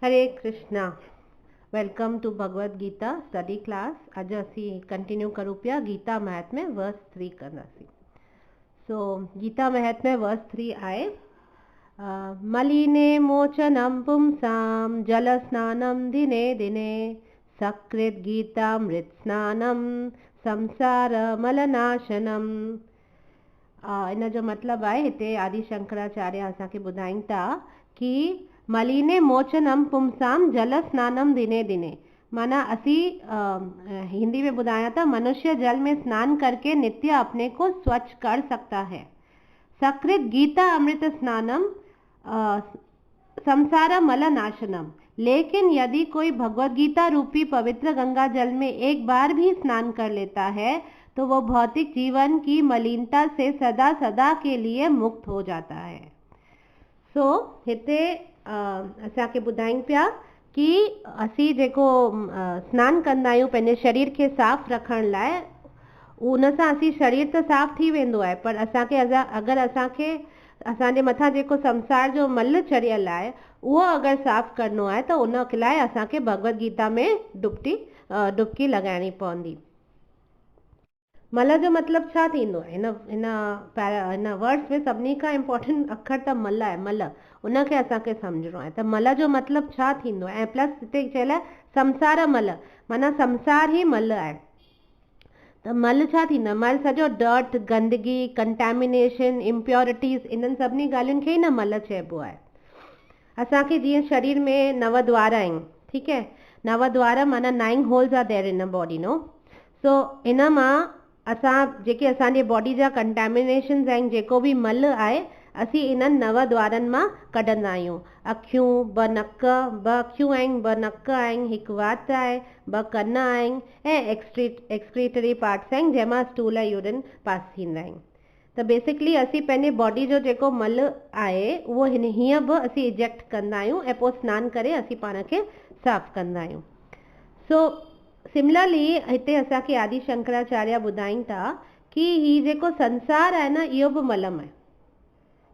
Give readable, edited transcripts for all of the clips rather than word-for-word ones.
Hare Krishna. Welcome to Bhagavad Gita study class. अज असी continue करूँ पिया गीता महात्म्य वर्स 3 कंदासीं। सो गीता महात्म्य वर्स 3 आए। मलिने मोचनं पुंसां जल स्नानं दिने दिने सकृत गीतामृत स्नानं संसार मलनाशनम। इन जो मतलब आहे हिते आदि शंकराचार्य असांखे ॿुधाइनि था कि मलिने मोचनम पुंसाम जल स्नानम दिने दिने, माना असी हिंदी में ॿुधाया था, मनुष्य जल में स्नान करके नित्य अपने को स्वच्छ कर सकता है। सकृत गीता अमृत स्नानम संसार मल नाशनम, लेकिन यदि कोई भगवत गीता रूपी पवित्र गंगा जल में एक बार भी स्नान कर लेता है तो वो भौतिक जीवन की मलिनता से सदा सदा के लिए मुक्त हो जाता है। सो हिते असांखे ॿुधाइनि पिया कि असी जेको स्नान कंदा आहियूं पंहिंजे शरीर खे साफ़ रखण लाइ, उन सां असी शरीर त साफ़ थी वेंदो आहे, पर असांखे अगरि असांखे असांजे मथां जेको संसार जो मल चढ़ियल आहे उहो अगरि साफ़ करणो आहे त उन लाइ असांखे भगवत गीता में डुबकी लॻाइणी पवंदी। मल जो मतलब छा थींदो आहे? हिन वर्ड्स में सभिनी खां इम्पोर्टेंट अखर त मल आहे। मल उनखे असांखे सम्झणो आहे। त मल जो मतलब छा थींदो आहे? ऐं प्लस हिते चयल आहे संसार मल, माना संसार ही मल आहे। त मल छा थींदो आहे? मल सॼो डर्ट, गंदगी, कंटेमिनेशन, इम्प्योरिटीज़, इन्हनि सभिनी ॻाल्हियुनि खे ई न मल चइबो आहे। असांखे जीअं शरीर में 9 द्वार आहिनि, ठीकु आहे, 9 द्वार माना 9 holes R there in a body, नो। सो इन मां असां जेके असांजे बॉडी जा कंटेमिनेशन्स आहिनि, जेको बि मल आहे, असीं इन्हनि 9 द्वारनि मां कढंदा आहियूं। अखियूं, 2 नक, 2 अखियूं आहिनि, 2 नक आहिनि, हिकु वात आहे, 2 कन आहिनि ऐं एक्सक्रीटरी पार्ट्स आहिनि जंहिंमां स्टूल ऐं यूरिन पास थींदा आहिनि। त बेसिकली असीं पंहिंजे बॉडी जो जेको मल आहे उहो हीअं बि असीं इजेक्ट कंदा आहियूं ऐं पोइ सनानु करे असीं पाण खे साफ़ु कंदा आहियूं। सो सिमिलरली हिते असांखे आदि शंकराचार्य ॿुधाइनि था कि हीउ जेको संसार आहे न, इहो बि मलम आहे,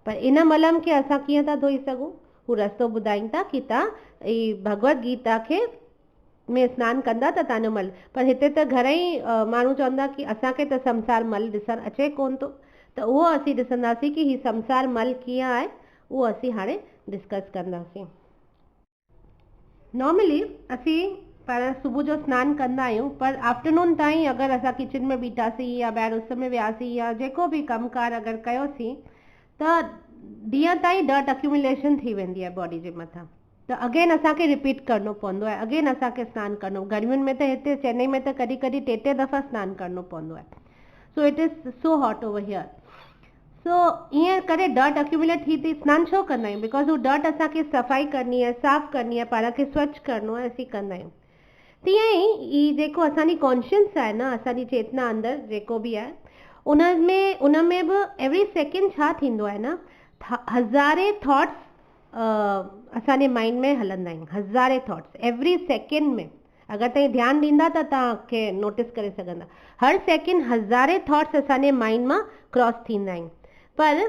पर इन मलम खे असां कीअं था धोई सघूं? हू रस्तो ॿुधाइनि था कि तव्हां भगवत गीता खे में सनानु कंदा त तव्हांजो मल। पर हिते त घणेई माण्हू चवंदा कि असांखे त संसार मल ॾिसणु अचे कोन थो, त उहो असीं ॾिसंदासीं कि हीउ संसार मल कीअं आहे, उहो असीं हाणे डिस्कस कंदासीं। नॉर्मली असीं पाण सुबुह जो सनानु कंदा आहियूं, पर आफ्टरनून ताईं अगरि असां किचन में बीठासीं या ॿाहिरि उस में वियासीं या जेको बि कमकार अगरि कयोसीं त ॾींहं ताईं डर्ट अक्यूमुलेशन थी वेंदी आहे बॉडी जे मथां। त अगेन असांखे रिपीट करिणो पवंदो आहे, अगेन असांखे सनानु करिणो। गर्मियुनि में त हिते चेन्नई में त कॾहिं कॾहिं 3 दफ़ा सनानु करिणो पवंदो आहे। So it is so hot over here. So ईअं करे डर्ट अक्यूमुलेट थी सनानु छो कंदा आहियूं? बिकॉज हू डर्ट असांखे सफ़ाई करणी आहे, साफ़ु करणी आहे, पाण खे स्वच्छ करिणो आहे, असीं कंदा आहियूं। तीअं ई ई जेको असांजी कॉन्शियस आहे न, असांजी चेतना अंदरि जेको बि आहे, उन में बि एवरी सेकेंड छा थींदो आहे न, हज़ारे थॉट्स असांजे माइंड में हलंदा आहिनि। हज़ारे थॉट्स एवरी सेकेंड में, अगरि तव्हां ध्यानु ॾींदा त तव्हांखे नोटिस करे सघंदा, हर सेकेंड हज़ारे थॉट्स असांजे माइंड मां क्रॉस थींदा आहिनि। पर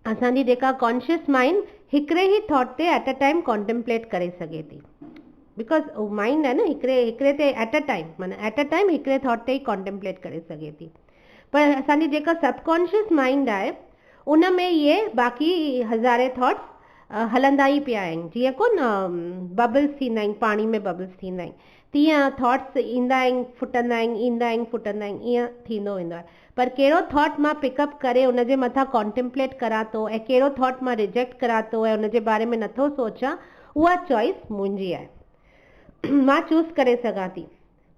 असांजी जेका कॉन्शियस माइंड हिकिड़े ई थॉट ते एट अ टाइम कॉन्टेम्पलेट करे सघे थी। बिकॉज माइंड आहे न हिकिड़े ते एट अ टाइम, माना एट अ टाइम हिकिड़े थॉट ते ई कॉन्टेम्पलेट करे सघे थी। पर असांजी जेका सबकॉन्शियस माइंड आहे उन में इहे बाक़ी हज़ारे थॉट्स हलंदा ई पिया आहिनि। जीअं कोन बबल्स थींदा आहिनि, पाणी में बबल्स थींदा आहिनि, तीअं थॉट्स ईंदा आहिनि, फुटंदा आहिनि, ईंदा आहिनि, फुटंदा आहिनि, ईअं थींदो वेंदो आहे। पर कहिड़ो थॉट मां पिकअप करे उनजे मथां कॉन्टेम्पलेट करां थो ऐं कहिड़ो थॉट मां रिजेक्ट करां थो ऐं उनजे बारे में नथो सोचां, उहा चॉइस मुंहिंजी आहे। मां चूज़ करे सघां थी।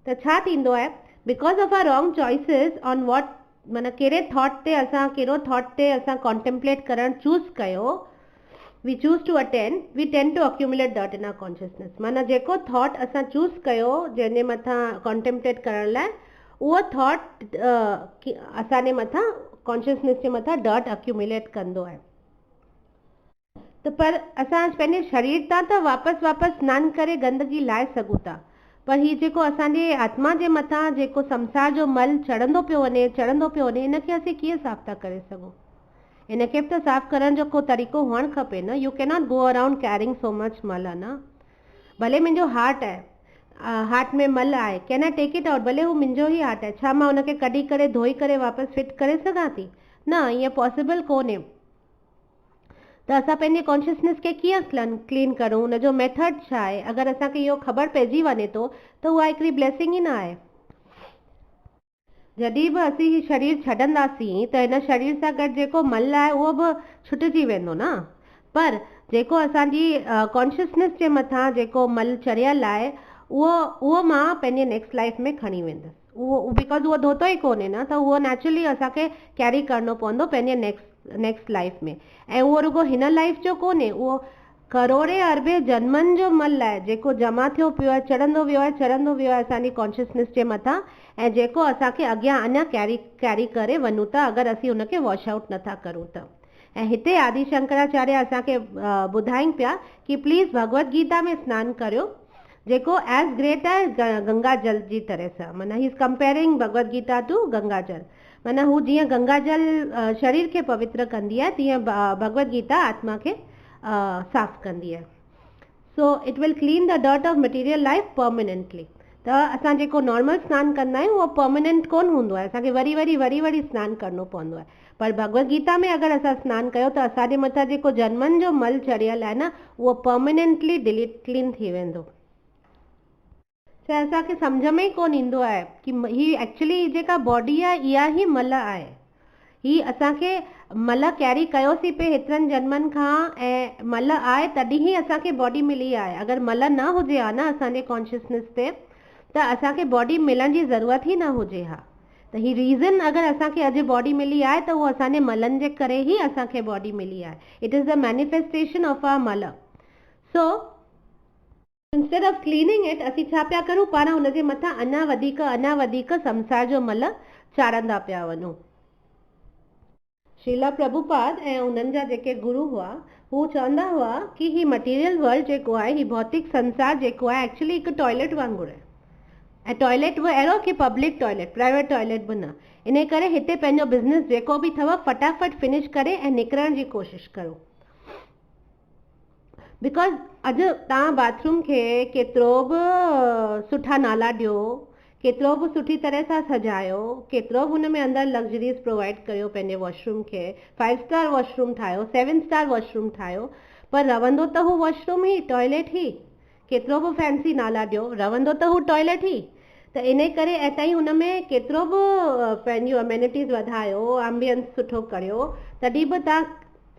त छा थींदो आहे? Because of our wrong choices on what, माना कहिड़े थॉट ते असां कहिड़ो थॉट ते असां कॉन्टेम्पलेट करणु चूज़ कयो, we choose to attend, we tend to accumulate dirt in our consciousness. माना जेको थॉट असां चूज़ कयो जंहिंजे मथां कॉन्टेम्पलेट करण लाइ, उहो थॉट असांजे मथां कॉन्शियसनेस जे मथां डर्ट अक्यूमुलेट कंदो आहे। त पर असां पंहिंजे शरीर तां त वापसि सनानु करे गंदगी लाहे सघूं था, पर हीउ जेको असांजे आत्मा जे मथां जेको संसार जो मल चढ़ंदो पियो वञे, हिनखे असीं कीअं साफ़ था करे सघूं? इनखे बि त साफ़ करण जो को तरीक़ो हुअणु खपे न। U can not go around carrying so much मल न। भले मुंहिंजो हार्ट आहे, हार्ट में मल आहे, can I take it out, भले हू मुंहिंजो ई हार्ट आहे, छा मां हुनखे कढी करे धोई करे वापसि फिट करे सघां थी? न, ईअं पॉसिबल कोन्हे। त असां पंहिंजे कॉन्शियसनेस खे कीअं क्लीन करूं, हुनजो मेथड छा आहे? अगरि असांखे इहो ख़बर पइजी वञे थो त उहा हिकिड़ी ब्लेसिंग ई न आहे। जॾहिं बि असीं हीउ शरीर छॾंदासीं त हिन शरीर सां गॾु जेको मल आहे उहो बि छुटिजी वेंदो न। पर जेको असांजी कॉन्शियसनेस जे मथां जेको मल चढ़ियल आहे उहो मां पंहिंजे नेक्स्ट लाइफ में खणी वेंदसि। उहो बिकॉज़ उहो धोतो ई कोन्हे न, त उहो नेचुरली असांखे कैरी करिणो पवंदो पंहिंजे नेक्स्ट लाइफ में। ऐं उहो रुगो हिन लाइफ जो कोन्हे, उहो करोड़े अरबे जन्मनि जो मल आहे जेको जमा थियो पियो आहे, चढ़ंदो वियो आहे चढ़ंदो वियो आहे असांजी कॉन्शियसनेस जे मथां, ऐं जेको असांखे अॻियां अञा कैरी करे वञूं था अगरि असीं हुनखे वॉश आउट नथा करूं त। ऐं हिते आदि शंकराचार्य असांखे ॿुधाइनि पिया कि प्लीज़ भगवत गीता में सनानु करियो जेको एज ग्रेट आहे गंगा जल जी तरह सां। माना he is comparing Bhagavat Gita to Ganga जल। माना हू जीअं गंगा जल शरीर खे पवित्र कंदी आहे, तीअं भगवत गीता आत्मा खे साफ़ कंदी आहे। So it will clean the dirt of material life permanently. त असां जेको नॉर्मल सनानु कंदा आहियूं उहो परमानेंट कोन हूंदो आहे, असांखे वरी वरी सनानु करिणो पवंदो आहे। पर भगवत गीता में अगरि असां सनानु कयो त असांजे मथां जेको जन्मनि जो मल चढ़ियल आहे न उहो परमानेंटली क्लीन थी वेंदो। छा असांखे सम्झ में ई कोन ईंदो आहे कि ही एक्चुअली जेका बॉडी आहे इहा ई मल आहे। ही असांखे मल कैरी कयोसीं पे हेतिरनि जन्मनि खां, ऐं मल आहे तॾहिं ई असांखे बॉडी मिली आहे। अगरि मल न हुजे हा न असांजे कॉन्शियसनेस ते त असांखे बॉडी मिलण जी ज़रूरत ई न हुजे हा। त ही रीज़न अगरि असांखे अॼु बॉडी मिली आहे त उहो असांजे मलनि जे करे ई असांखे बॉडी मिली आहे। It is the manifestation of our मल। So instead of cleaning it असीं छा पिया करूं, पाण हुनजे मथां अञा वधीक संसार जो मल चाढ़ंदा पिया वञूं। श्रीला प्रभुपाद ऐं उन्हनि जा जेके गुरु हुआ हू चवंदा हुआ कि ही मटीरियल वर्ल्ड जेको आहे, ही भौतिक संसार जेको आहे एक्चुअली हिकु टॉयलेट वांगुरु आहे। ऐं टॉयलेट बि अहिड़ो कि पब्लिक टॉयलेट, प्राइवेट टॉयलेट बि न। इन करे हिते पंहिंजो बिज़नेस जेको बि अथव फटाफट फिनिश करे ऐं निकिरण जी कोशिशि करो। बिकॉज़ अॼु तव्हां बाथरूम खे केतिरो बि सुठा नाला ॾियो, केतिरो बि सुठी तरह सां सजायो, केतिरो बि हुन में अंदरि लग्जरीज़ प्रोवाइड करियो पंहिंजे वॉशरूम खे, 5 स्टार वॉशरूम ठाहियो, 7 स्टार वॉशरूम ठाहियो, पर रहंदो त हू वॉशरूम ई, टॉयलेट ई। केतिरो बि फैंसी नाला ॾियो, रहंदो त हू टॉयलेट ई। त इन करे ऐं ताईं हुन में केतिरो बि पंहिंजियूं अमेनिटीज़ वधायो, एम्बियंस सुठो करियो, तॾहिं बि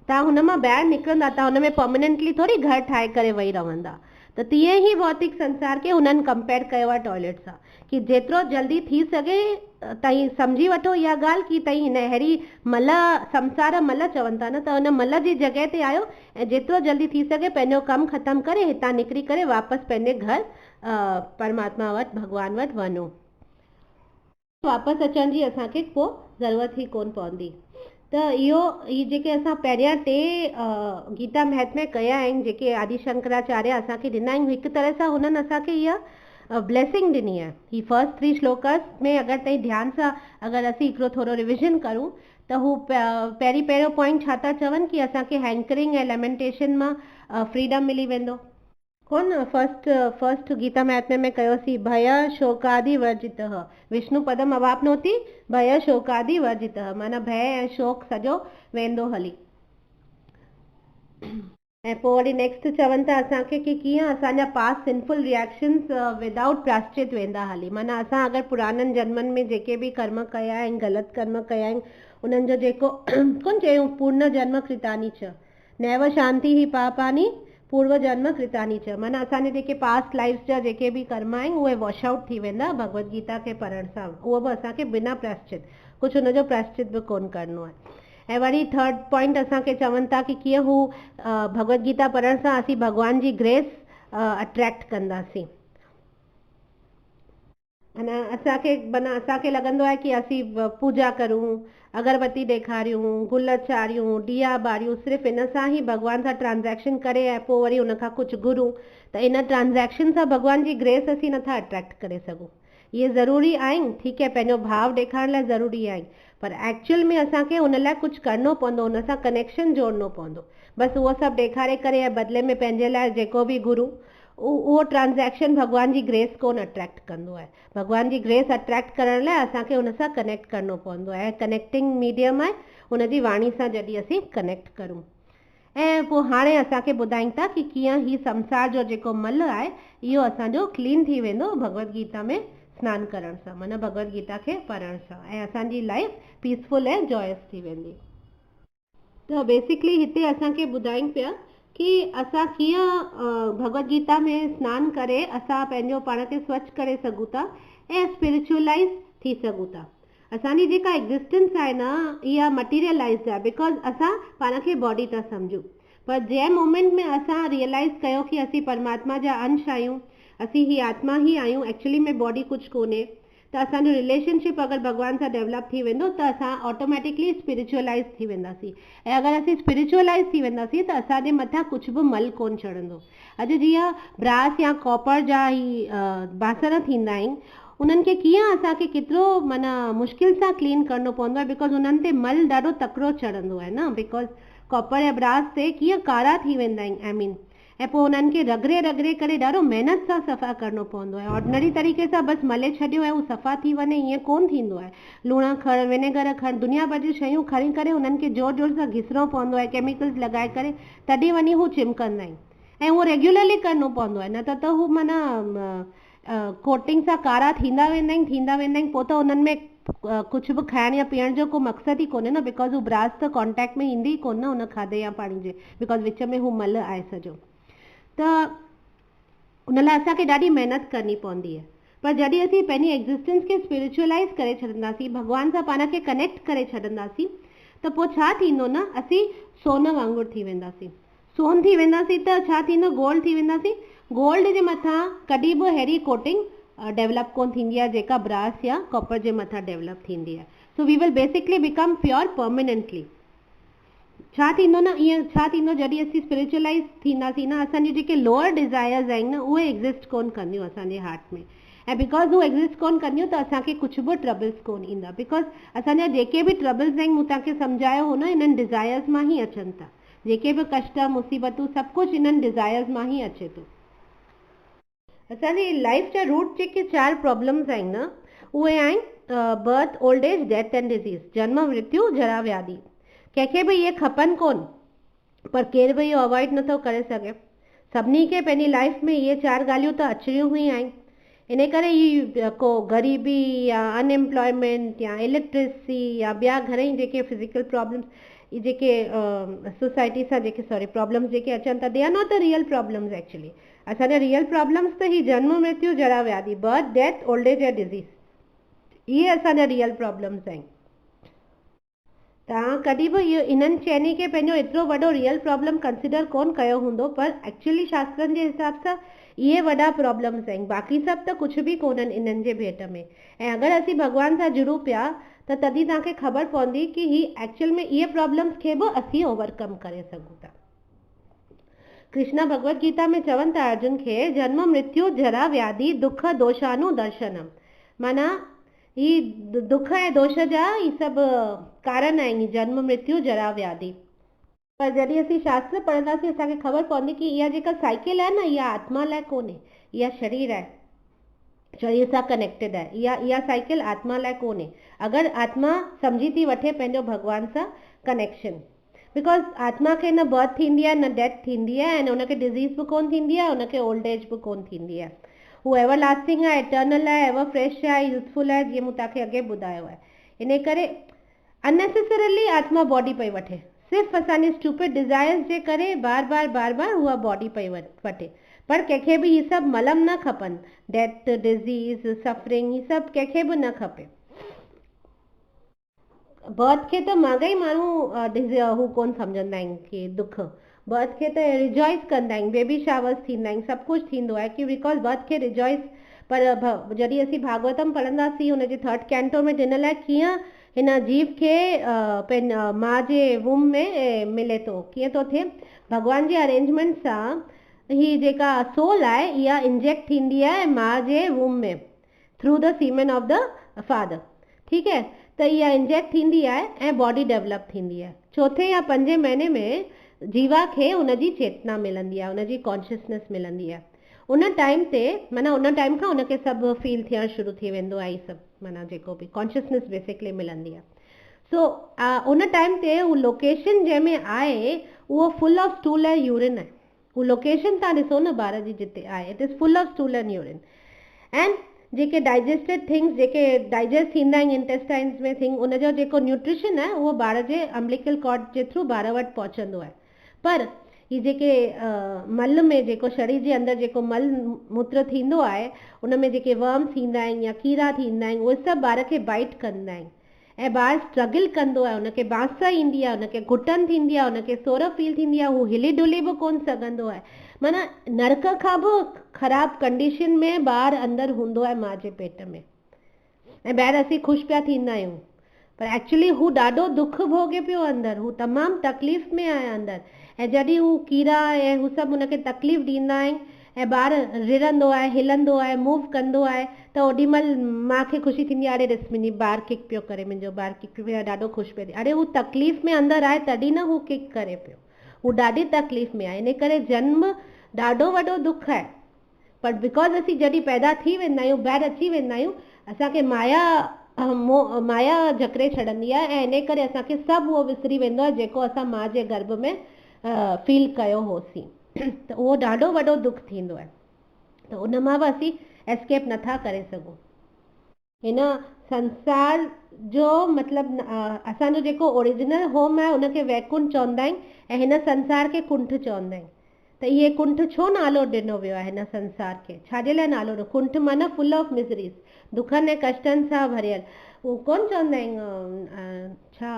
तव्हां हुन मां ॿाहिरि निकिरंदा, तव्हां हुन में परमानेंटली थोरी घर ठाहे करे वेही रहंदा। त तीअं ई भौतिक संसार खे हुननि कंपेयर कयो आहे टॉयलेट सां, कि जेतिरो जल्दी थी सघे ताईं सम्झी वठो इहा ॻाल्हि कि ताईं हिन अहिड़ी मल, संसार मल चवनि था न, त हुन मल जी जॻह ते आयो ऐं जेतिरो जल्दी थी सघे पंहिंजो कमु ख़तमु करे हितां निकिरी करे वापसि पंहिंजे घर परमात्मा वटि, भॻवान वटि वञो। वापसि अचण जी असांखे को ज़रूरत ई कोन पवंदी। त इहे जेके असां पहिरियां 3 गीता महात्म्य कया आहिनि, जेके आदि शंकराचार्य असांखे ॾिना आहिनि, हिकु तरह सां हुननि असांखे इहा ब्लेसिंग ॾिनी आहे। ही फर्स्ट 3 श्लोकस में अगरि तव्हां ध्यान सां अगरि असीं हिकिड़ो थोरो रिविज़न करूं त हू पहिरियों पॉइंट छा था चवनि कि असांखे हैंकरिंग ऐं लेमेंटेशन मां फ्रीडम मिली वेंदो। कोन फर्स्ट गीता महात्म्य में कयोसीं भय शोकादि वर्जितः, विष्णु पदम अवाप्नोति भय शोकादि वर्जितः, माना भय ऐं शोक सॼो वेंदो हली। ऐं पोइ वरी नेक्स्ट चवनि था असांखे कि कीअं असांजा पास्ट सिंफुल रिएक्शन्स विदाउट प्राश्चित वेंदा हली। माना असां अगरि पुराणनि जन्मनि में जेके बि कर्म कया आहिनि, ग़लति कर्म कया आहिनि, उन्हनि जो जेको कोन चयूं पूर्ण जन्म कृतानि च नैव शांति ही पापानि पूर्व जन्म कृतानि च, माना असांजे जेके पास्ट लाइफ जा जेके बि कर्म आहिनि उहे वॉश आउट थी वेंदा भगवत गीता खे पढ़ण सां। उहो बि असांखे बिना प्राश्चित, कुझु हुनजो प्राश्चित बि कोन करिणो आहे। ऐं वरी 3rd पॉइंट असांखे चवनि था कि कीअं हू भगवत गीता पढ़ण सां असीं भॻवान जी ग्रेस अट्रैक्ट कंदासीं। अना असांखे लॻंदो आहे कि असीं पूजा करूं, अगरबत्ती ॾेखारियूं, गुल चाढ़ियूं, ॾीया ॿारियूं, सिर्फ़ु इन सां ई भॻवान सां ट्रांज़ैक्शन करे ऐं पोइ वरी उनखां कुझु घुरूं, त इन ट्रांज़ैक्शन सां भॻवान जी ग्रेस असीं नथा अट्रैक्ट करे सघूं। इहे ज़रूरी आहिनि, ठीकु आहे, पंहिंजो भाव ॾेखारण लाइ ज़रूरी आहिनि, पर एक्चुअल में असांखे उन लाइ कुझु करिणो पवंदो, उन सां कनेक्शन जोड़नो पवंदो। बसि उहो सभु ॾेखारे करे ऐं बदिले में पंहिंजे लाइ जेको बि गुरु उहो ट्रांज़ैक्शन भॻवान जी ग्रेस कोन अट्रैक्ट कंदो आहे। भॻवान जी ग्रेस अट्रैक्ट करण लाइ असांखे हुन सां कनेक्ट करिणो पवंदो आहे। कनेक्टिंग मीडियम आहे हुनजी वाणी सां जॾहिं असीं कनेक्ट करूं। ऐं पोइ हाणे असांखे ॿुधाइनि था कि कीअं ही संसार जो जेको मल आहे इहो असांजो क्लीन थी वेंदो भगवत गीता में सनानु करण सां, माना भगवत गीता खे पढ़ण सां, ऐं असांजी लाइफ पीसफुल ऐं जॉयस थी वेंदी। त बेसिकली हिते असांखे ॿुधाइनि पिया कि असां कीअं भगवत गीता में सनानु करे असां पंहिंजो पाण खे स्वच्छ करे सघूं था ऐं स्पिरिचुअलाइज़ थी सघूं था। असांजी जेका एग्ज़िस्टेंस आहे न इहा मटीरियलाइज़्ड आहे बिकॉज़ असां पाण खे बॉडी था सम्झूं। पर जंहिं मोमेंट में असां रियलाइज़ कयो कि असीं परमात्मा जा अंश आहियूं, असीं ही आत्मा ही आहियूं, एक्चुअली में बॉडी कुझु कोन्हे, त असांजो रिलेशनशिप अगरि भॻवान सां डेवलप थी वेंदो त असां ऑटोमेटिकली स्पिरिचुअलाइज़ थी वेंदासीं। ऐं अगरि असीं स्पिरिचुअलाइज़ थी वेंदासीं त असांजे मथां कुझु बि मल कोन चढ़ंदो। अॼु जीअं ब्रास या कॉपर जा ही बासण थींदा आहिनि, उन्हनि खे कीअं असांखे केतिरो माना मुश्किल सां क्लीन करिणो पवंदो आहे बिकॉज़ उन्हनि ते मल ॾाढो तकिड़ो चढ़ंदो आहे न, बिकॉज़ कॉपर या ब्रास ते कीअं कारा थी वेंदा आहिनि आई मीन, ऐं पोइ उन्हनि खे रगड़े रगड़े करे ॾाढो महिनत सां सफ़ा करिणो पवंदो आहे। ऑर्डिनरी तरीक़े सां बसि मले छॾियो ऐं हू सफ़ा थी वञे ईअं कोन थींदो आहे। लूणु खण, विनेगर खण, दुनिया भर जूं शयूं खणी करे उन्हनि खे जोर जोर सां घिसणो पवंदो आहे, केमिकल्स लॻाए करे, तॾहिं वञी हू चिमकंदा आहिनि। ऐं उहो रेगुलरली करिणो पवंदो आहे, न त हू माना कोटिंग सां कारा थींदा वेंदा आहिनि, पोइ त उन्हनि में कुझु बि खाइण या पीअण जो को मक़सदु ई कोन्हे न, बिकॉज़ हू ब्रास त कॉन्टेक्ट में ईंदी ई कोन न उन खाधे या पाणी जे, बिकॉज़ विच में हू मल आहे सॼो। त उन लाइ असांखे ॾाढी महिनत करणी पवंदी आहे। पर जॾहिं असीं पंहिंजी एग्ज़िस्टेंस खे स्पिरिचुअलाइज़ करे छॾंदासीं, भॻवान सां पाण खे कनेक्ट करे छॾंदासीं, त पोइ छा थींदो न, असीं सोन वांगुरु थी वेंदासीं। सोन थी वेंदासीं त छा थींदो, गोल्ड थी वेंदासीं। गोल्ड जे मथां कॾहिं बि अहिड़ी कोटिंग डेवलप कोन थींदी आहे जेका ब्रास या कॉपर जे मथां डेवलप थींदी आहे। So we will basically become pure permanently. छा थींदो न, ईअं छा थींदो जॾहिं असीं स्पिरिचुअलाइज़ थींदासीं न, असांजी जेके लोअर डिज़ायर्स आहिनि न उहे एग्ज़िस्ट कोन कंदियूं असांजे हार्ट में, ऐं बिकॉज़ हू एग्ज़िस्ट कोन कंदियूं त असांखे कुझु बि ट्रबल्स कोन ईंदा, बिकॉज़ असांजा जेके बि ट्रबल्स आहिनि, मूं तव्हांखे सम्झायो हो न, इन्हनि डिज़ायर्स मां ई अचनि था। जेके बि कष्ट मुसीबतूं सभु कुझु इन्हनि डिज़ायर्स मां ई अचे थो। असांजी लाइफ जा रूट जेके 4 प्रॉब्लम्स आहिनि न उहे आहिनि birth, old age, death and disease, जन्म, मृत्यु, जरा, व्याधि। कंहिंखे बि इहे खपनि कोन, पर केर बि इहो अवॉइड नथो करे सघे। सभिनी खे पंहिंजी लाइफ में इहे 4 ॻाल्हियूं त अचणियूं ई आहिनि। इन करे ही को ग़रीबी या अनएम्प्लॉयमेंट या इलेक्ट्रिसिटी या ॿिया घणेई जेके फिज़िकल प्रॉब्लम्स, जेके सोसाइटी सां जेके प्रॉब्लम्स जेके अचनि था, they are not the real problems actually. असांजा रियल प्रॉब्लम्स त ही जन्म, मृत्यु, जरा, व्याधि, बर्थ, डेथ, ओल्ड एज ऐं डिज़ीज़, इहे असांजा रियल प्रॉब्लम्स आहिनि। तव्हां कॾहिं बि इहो इन्हनि चइनी खे पंहिंजो एतिरो वॾो रियल प्रॉब्लम कंसिडर कोन कयो हूंदो, पर एक्चुअली शास्त्रनि जे हिसाब सां इहे वॾा प्रॉब्लम्स आहिनि, बाक़ी सभु त कुझु बि कोन्हनि इन्हनि जे भेट में। ऐं अगरि असीं भॻवान सां जुड़ूं पिया त तॾहिं तव्हांखे ख़बर पवंदी कि ही एक्चुअल में इहे प्रॉब्लम्स खे बि असीं ओवरकम करे सघूं था। कृष्ण भगवत गीता में चवनि था अर्जुन खे, जन्म, मृत्यु, जरा, व्याधि, दुख, दोषानु दर्शनम, माना ही दुख ऐं दोष जा ही सभु कारण आहिनि, जन्म, मृत्यु, जरा, व्याधि। पर जॾहिं असीं शास्त्र पढ़ंदासीं असांखे ख़बर पवंदी कि इहा जेका साइकिल आहे न, इहा आत्मा लाइ कोन्हे, इहा शरीर आहे, शरीर सां कनेक्टेड आहे। इहा साइकिल आत्मा लाइ कोन्हे। अगरि आत्मा सम्झी थी वठे पंहिंजो भॻवान सां कनेक्शन, बिकॉज़ आत्मा खे न बर्थ थींदी आहे, न डेथ थींदी आहे, ऐं उनखे डिज़ीज़ बि कोन थींदी आहे, उनखे ओल्ड एज बि कोन थींदी आहे। हू एवर लास्टिंग आहे, एटर्नल आहे, एवर फ्रेश आहे, यूथफुल आहे, जीअं मूं तव्हांखे अॻे ॿुधायो आहे। इन करे अननेसेसरली आत्मा बॉडी पई वठे, सिर्फ़ु असांजी स्टूपिड डिज़ायर्स जे करे बार बार उहा बॉडी पई वठे। पर कंहिंखे बि इहे सभु मलम न खपनि, डेथ, डिज़ीज़, सफरिंग, ही सभु कंहिंखे बि न खपे। बर्थ खे त माॻई माण्हू हू कोन सम्झंदा आहिनि कि दुख, बर्थ खे त रिजॉइस कंदा आहिनि, बेबी शावर्स थींदा आहिनि, सभु कुझु थींदो आहे कि बिकॉज़ बर्थ खे रिजॉइस। पर जॾहिं असीं भागवतम पढ़ंदासीं हुनजे 3rd कैंटो में ॾिनल आहे कीअं हिन जीव खे पंहिंजे माउ जे वूम में मिले थो, कीअं थो थिए, भॻवान जे अरेंजमेंट सां ही जेका सोल आहे इहा इंजेक्ट थींदी आहे माउ जे वूम में through the semen of the father. ठीकु है, त इहा इंजेक्ट थींदी आहे ऐं बॉडी डेवलप थींदी आहे। चौथे या पंजे महीने में जीवा खे उनजी चेतना मिलंदी आहे, उनजी कॉन्शियसनेस मिलंदी आहे। उन टाइम ते माना उन टाइम खां उनखे सभु फील थियणु शुरू थी वेंदो आहे, ई सभु माना जेको बि कॉन्शियसनेस बेसिकली मिलंदी आहे। सो उन टाइम ते उहो लोकेशन जंहिंमें आहे उहो फुल ऑफ स्टूल ऐं यूरिन आहे। उहो लोकेशन तव्हां ॾिसो न ॿार जी जिते आहे, it is full of stool and urine. And जेके डाइजेस्टेड थिंग्स जेके डाइजेस्ट थींदा आहिनि इंटेस्टाइन्स में थिंग, उनजो जेको न्यूट्रिशन आहे उहो ॿार जे अम्बिलिकल कॉर्ड जे थ्रू ॿार वटि पहुचंदो आहे। पर ही जेके मल में जेको शरीर जे अंदरि जेको मल मूत्र थींदो आहे उन में जेके वर्म्स थींदा आहिनि या कीड़ा थींदा आहिनि, उहे सभु ॿार खे बाइट कंदा आहिनि ऐं ॿारु स्ट्रगल कंदो आहे, उनखे बांस ईंदी आहे, उनखे घुटन थींदी आहे, उनखे सोर फील थींदी आहे, हू हिली डुली बि कोन सघंदो आहे। माना नरक खां बि ख़राबु कंडीशन में ॿारु अंदरि हूंदो आहे माउ जे पेट में, ऐं ॿाहिरि असीं ख़ुशि पिया थींदा आहियूं, पर एक्चुअली हू ॾाढो दुख भोॻे पियो अंदरि, हू तमामु तकलीफ़ में आहे अंदरि। ऐं जॾहिं हू कीड़ा ऐं हू सभु हुनखे तकलीफ़ ॾींदा आहिनि ऐं ॿारु रिड़ंदो आहे, हिलंदो आहे, मूव कंदो आहे, त ओॾीमहिल माउ खे ख़ुशी थींदी आहे, अरे ॾिस मुंहिंजी ॿारु किक पियो करे, मुंहिंजो ॿारु किक पियो करे, ॾाढो ख़ुशि पियो थिए। अरे हू तकलीफ़ में अंदरि आहे तॾहिं न हू किक करे पियो, हू ॾाढी तकलीफ़ में आहे। इन करे जनम ॾाढो वॾो दुख आहे, बट बिकॉज़ असीं जॾहिं पैदा थी वेंदा आहियूं, ॿाहिरि अची वेंदा आहियूं, असांखे माया जकड़े छॾंदी आहे ऐं इन करे असांखे सभु उहो विसरी वेंदो आहे जेको असां माउ जे गर्भ में फील कयो होसीं। त उहो ॾाढो वॾो दुख थींदो आहे, त उन मां बि असीं एस्केप नथा करे सघूं। हिन संसार जो मतिलबु असांजो जेको ओरिजिनल होम आहे उनखे वैकुंठ चवंदा आहिनि ऐं हिन संसार खे कुंठ चवंदा आहिनि। त इहे कुंठ छो नालो ॾिनो वियो आहे हिन संसार खे, छाजे लाइ नालो ॾिनो? कुंठ माना फुल ऑफ मिज़रीज़, दुखनि ऐं कष्टनि सां भरियल। उहो कोन चवंदा आहिनि छा,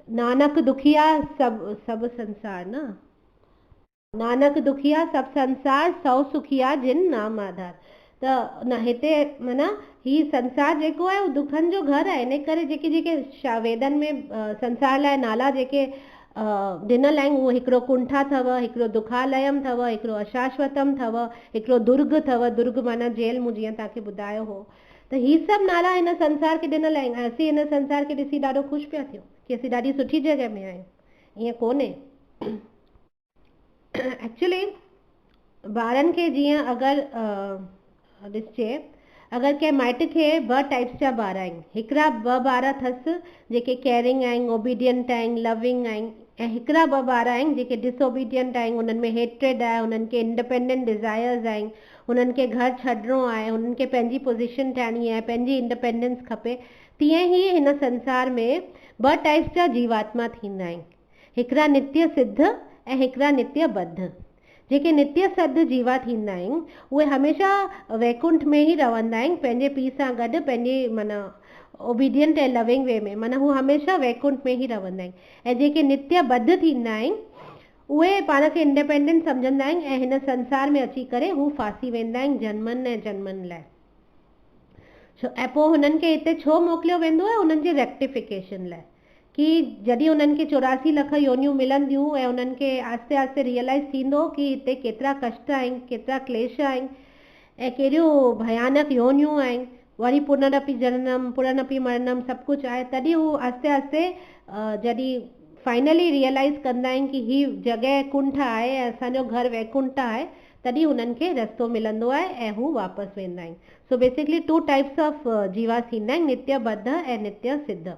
नानक दुखिया सभु संसार न, नानक दुखिया सभु संसार सौ सुखिया जिन नाम आधार। त न हिते माना ही संसार जेको आहे उहो दुखनि जो घर आहे। इन करे जेके जेके वेदनि में संसार लाइ नाला जेके ॾिनल आहिनि, उहो हिकिड़ो कुंठा अथव, हिकिड़ो दुखालयम अथव, हिकिड़ो अशाश्वतम अथव, हिकिड़ो दुर्ग अथव, दुर्ग माना जेल, मूं जीअं तव्हांखे ॿुधायो हो। त ही सभु नाला हिन संसार खे ॾिनल आहिनि ऐं असीं हिन संसार खे ॾिसी ॾाढो ख़ुशि पिया थियूं कि असीं ॾाढी सुठी जॻह में आहियूं, ईअं कोन्हे। एक्चुअली ॿारनि खे जीअं अगरि ॾिसजे, अगरि कंहिं माइट खे ॿ टाइप्स जा ॿार आहिनि, हिकिड़ा ॿ ॿार अथसि जेके केयरिंग आहिनि, ओबीडियंट आहिनि, लविंग आहिनि, ऐं हिकिड़ा ॿ ॿार आहिनि जेके डिसओबीडियंट आहिनि, उन्हनि में हेट्रेड आहे, उन्हनि खे इंडिपेंडेंट डिज़ायर्स आहिनि, उन्हनि खे घर छॾिणो आहे, उन्हनि खे पंहिंजी पोज़ीशन ठाहिणी आहे, पंहिंजी इंडिपेंडेंस खपे। तीअं ई हिन संसार में ॿ टाइप्स जा जीवात्मा थींदा आहिनि, हिकिड़ा नित्य सिद्ध ऐं हिकिड़ा नित्य बद्ध। जेके नित्य सिद्ध जीवा थींदा आहिनि उहे हमेशह वैकुंठ में ई रहंदा आहिनि, पंहिंजे पीउ सां गॾु, पंहिंजे माना ओबीडियंट ऐं लविंग वे में, माना हू हमेशह वैकुंठ में ई रहंदा आहिनि। ऐं जेके नित्य बद्ध थींदा आहिनि उहे पाण खे इंडिपेंडेंट सम्झंदा आहिनि ऐं हिन संसार में अची करे हू फासी वेंदा आहिनि जन्मनि ऐं जन्मनि लाइ। ऐं पोइ हुननि खे हिते छो मोकिलियो वेंदो आहे? उन्हनि जे रेक्टिफिकेशन लाइ, कि जॾहिं उन्हनि खे 84 लख योनियूं मिलंदियूं ऐं उन्हनि खे आस्ते आस्ते रियलाइज़ थींदो कि हिते केतिरा कष्ट आहिनि, केतिरा क्लेश आहिनि ऐं कहिड़ियूं भयानक योनियूं आहिनि, वरी पुनरपि जननम पुनरपि मरणम सभु कुझु आहे, तॾहिं हू आस्ते आस्ते जॾहिं फाइनली रियलाइज़ कंदा आहिनि कि ही जॻह कुंठ आहे ऐं असांजो घर वैकुंठ आहे, तॾहिं उन्हनि खे रस्तो मिलंदो आहे ऐं हू वापसि वेंदा आहिनि। सो बेसिकली 2 टाइप्स ऑफ जीवा थींदा आहिनि, नित्य बद्ध ऐं नित्य सिद्ध।